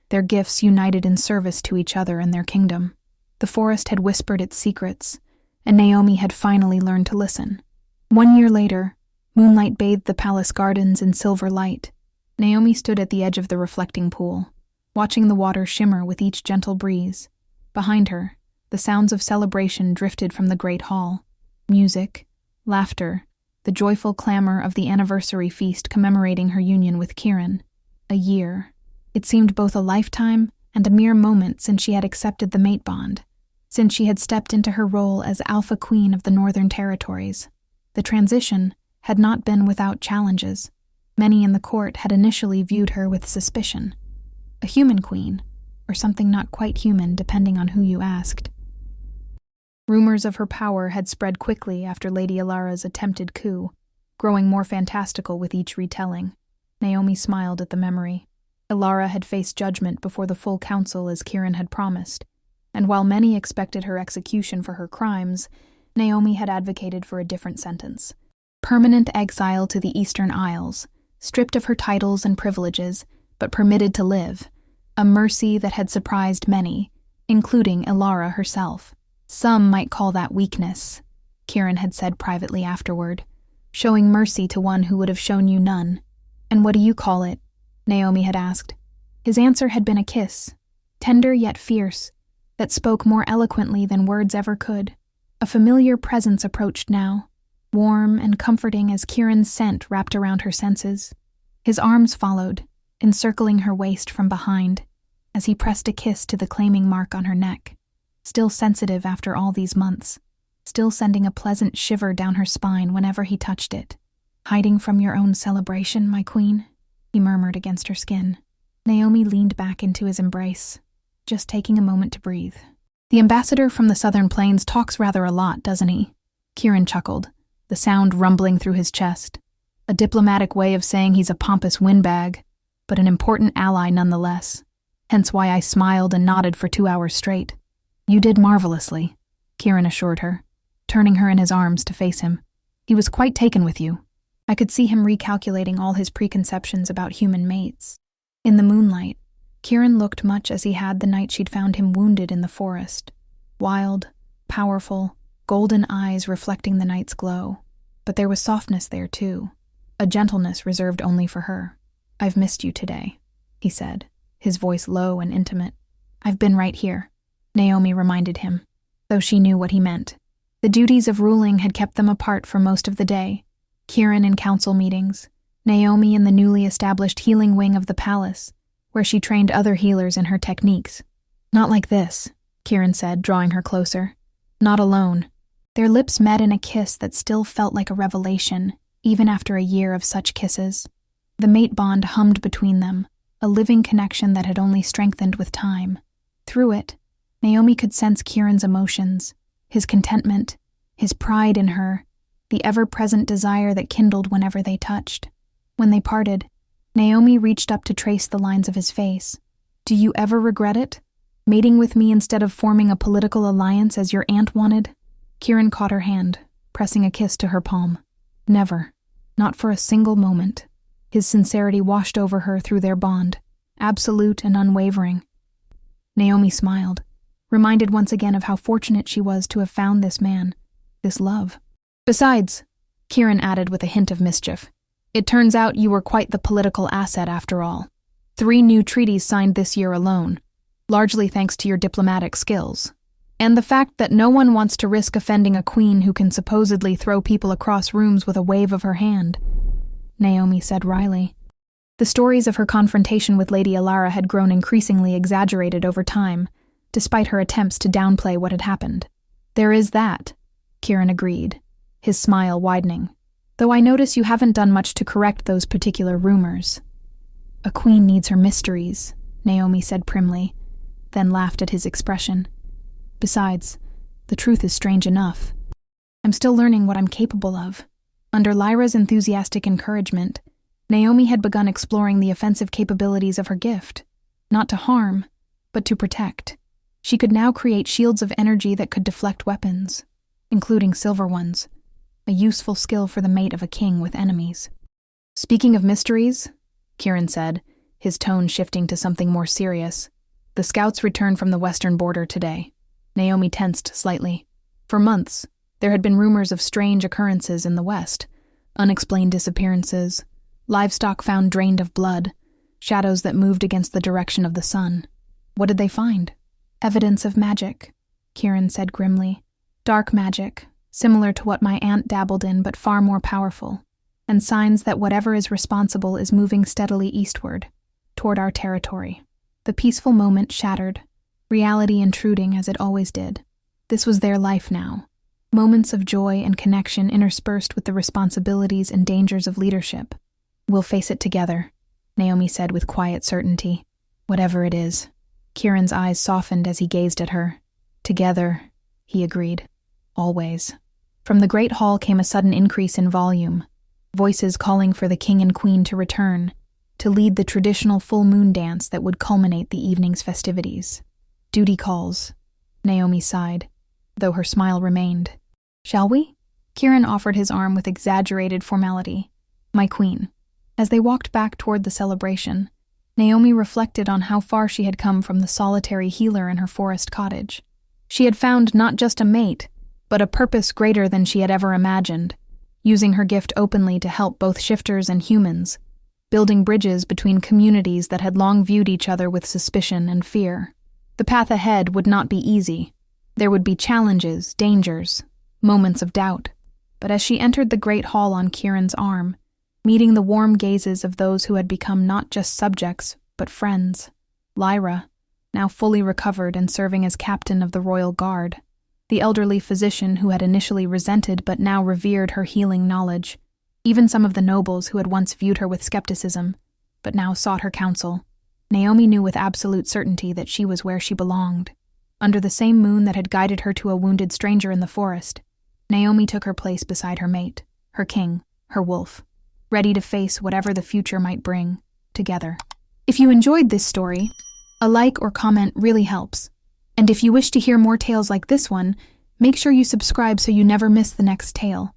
their gifts united in service to each other and their kingdom. The forest had whispered its secrets, and Naomi had finally learned to listen. 1 year later, moonlight bathed the palace gardens in silver light. Naomi stood at the edge of the reflecting pool, watching the water shimmer with each gentle breeze. Behind her, the sounds of celebration drifted from the great hall. Music, laughter, the joyful clamor of the anniversary feast commemorating her union with Kieran. A year. It seemed both a lifetime and a mere moment since she had accepted the mate bond, since she had stepped into her role as Alpha Queen of the Northern Territories. The transition had not been without challenges. Many in the court had initially viewed her with suspicion. A human queen, or something not quite human depending on who you asked. Rumors of her power had spread quickly after Lady Alara's attempted coup, growing more fantastical with each retelling. Naomi smiled at the memory. Alara had faced judgment before the full council as Kieran had promised, and while many expected her execution for her crimes, Naomi had advocated for a different sentence. Permanent exile to the Eastern Isles, stripped of her titles and privileges, but permitted to live, a mercy that had surprised many, including Alara herself. "Some might call that weakness," Kieran had said privately afterward, "showing mercy to one who would have shown you none." "And what do you call it?" Naomi had asked. His answer had been a kiss, tender yet fierce, that spoke more eloquently than words ever could. A familiar presence approached now, warm and comforting as Kieran's scent wrapped around her senses. His arms followed, encircling her waist from behind, as he pressed a kiss to the claiming mark on her neck. Still sensitive after all these months, still sending a pleasant shiver down her spine whenever he touched it. "Hiding from your own celebration, my queen?" he murmured against her skin. Naomi leaned back into his embrace, just taking a moment to breathe. "The ambassador from the Southern Plains talks rather a lot, doesn't he?" Kieran chuckled, the sound rumbling through his chest. "A diplomatic way of saying he's a pompous windbag, but an important ally nonetheless. Hence why I smiled and nodded for 2 hours straight." "You did marvelously," Kieran assured her, turning her in his arms to face him. He was quite taken with you. I could see him recalculating all his preconceptions about human mates. In the moonlight, Kieran looked much as he had the night she'd found him wounded in the forest. Wild, powerful, golden eyes reflecting the night's glow. But there was softness there, too. A gentleness reserved only for her. "I've missed you today," he said, his voice low and intimate. "I've been right here," Naomi reminded him, though she knew what he meant. The duties of ruling had kept them apart for most of the day. Kieran in council meetings, Naomi in the newly established healing wing of the palace, where she trained other healers in her techniques. "Not like this," Kieran said, drawing her closer. "Not alone." Their lips met in a kiss that still felt like a revelation, even after a year of such kisses. The mate bond hummed between them, a living connection that had only strengthened with time. Through it, Naomi could sense Kieran's emotions, his contentment, his pride in her, the ever-present desire that kindled whenever they touched. When they parted, Naomi reached up to trace the lines of his face. "Do you ever regret it? Mating with me instead of forming a political alliance as your aunt wanted?" Kieran caught her hand, pressing a kiss to her palm. "Never. Not for a single moment." His sincerity washed over her through their bond, absolute and unwavering. Naomi smiled, reminded once again of how fortunate she was to have found this man, this love. "Besides," Kieran added with a hint of mischief, "it turns out you were quite the political asset after all. 3 new treaties signed this year alone, largely thanks to your diplomatic skills. And the fact that no one wants to risk offending a queen who can supposedly throw people across rooms with a wave of her hand," Naomi said wryly. The stories of her confrontation with Lady Arara had grown increasingly exaggerated over time, despite her attempts to downplay what had happened. "There is that," Kieran agreed, his smile widening. "Though I notice you haven't done much to correct those particular rumors." "A queen needs her mysteries," Naomi said primly, then laughed at his expression. "Besides, the truth is strange enough. I'm still learning what I'm capable of." Under Lyra's enthusiastic encouragement, Naomi had begun exploring the offensive capabilities of her gift, not to harm, but to protect. She could now create shields of energy that could deflect weapons, including silver ones, a useful skill for the mate of a king with enemies. "Speaking of mysteries," Kieran said, his tone shifting to something more serious, "the scouts returned from the western border today." Naomi tensed slightly. For months, there had been rumors of strange occurrences in the west, unexplained disappearances, livestock found drained of blood, shadows that moved against the direction of the sun. What did they find? "Evidence of magic," Kieran said grimly. "Dark magic, similar to what my aunt dabbled in but far more powerful, and signs that whatever is responsible is moving steadily eastward, toward our territory." The peaceful moment shattered, reality intruding as it always did. This was their life now, moments of joy and connection interspersed with the responsibilities and dangers of leadership. "We'll face it together," Naomi said with quiet certainty. "Whatever it is." Kieran's eyes softened as he gazed at her. "Together," he agreed. "Always." From the great hall came a sudden increase in volume, voices calling for the king and queen to return, to lead the traditional full moon dance that would culminate the evening's festivities. "Duty calls," Naomi sighed, though her smile remained. "Shall we?" Kieran offered his arm with exaggerated formality. "My queen." As they walked back toward the celebration, Naomi reflected on how far she had come from the solitary healer in her forest cottage. She had found not just a mate, but a purpose greater than she had ever imagined, using her gift openly to help both shifters and humans, building bridges between communities that had long viewed each other with suspicion and fear. The path ahead would not be easy. There would be challenges, dangers, moments of doubt. But as she entered the great hall on Kieran's arm, meeting the warm gazes of those who had become not just subjects, but friends, Lyra, now fully recovered and serving as captain of the royal guard, the elderly physician who had initially resented but now revered her healing knowledge, even some of the nobles who had once viewed her with skepticism, but now sought her counsel. Naomi knew with absolute certainty that she was where she belonged. Under the same moon that had guided her to a wounded stranger in the forest, Naomi took her place beside her mate, her king, her wolf, ready to face whatever the future might bring, together. If you enjoyed this story, a like or comment really helps. And if you wish to hear more tales like this one, make sure you subscribe so you never miss the next tale.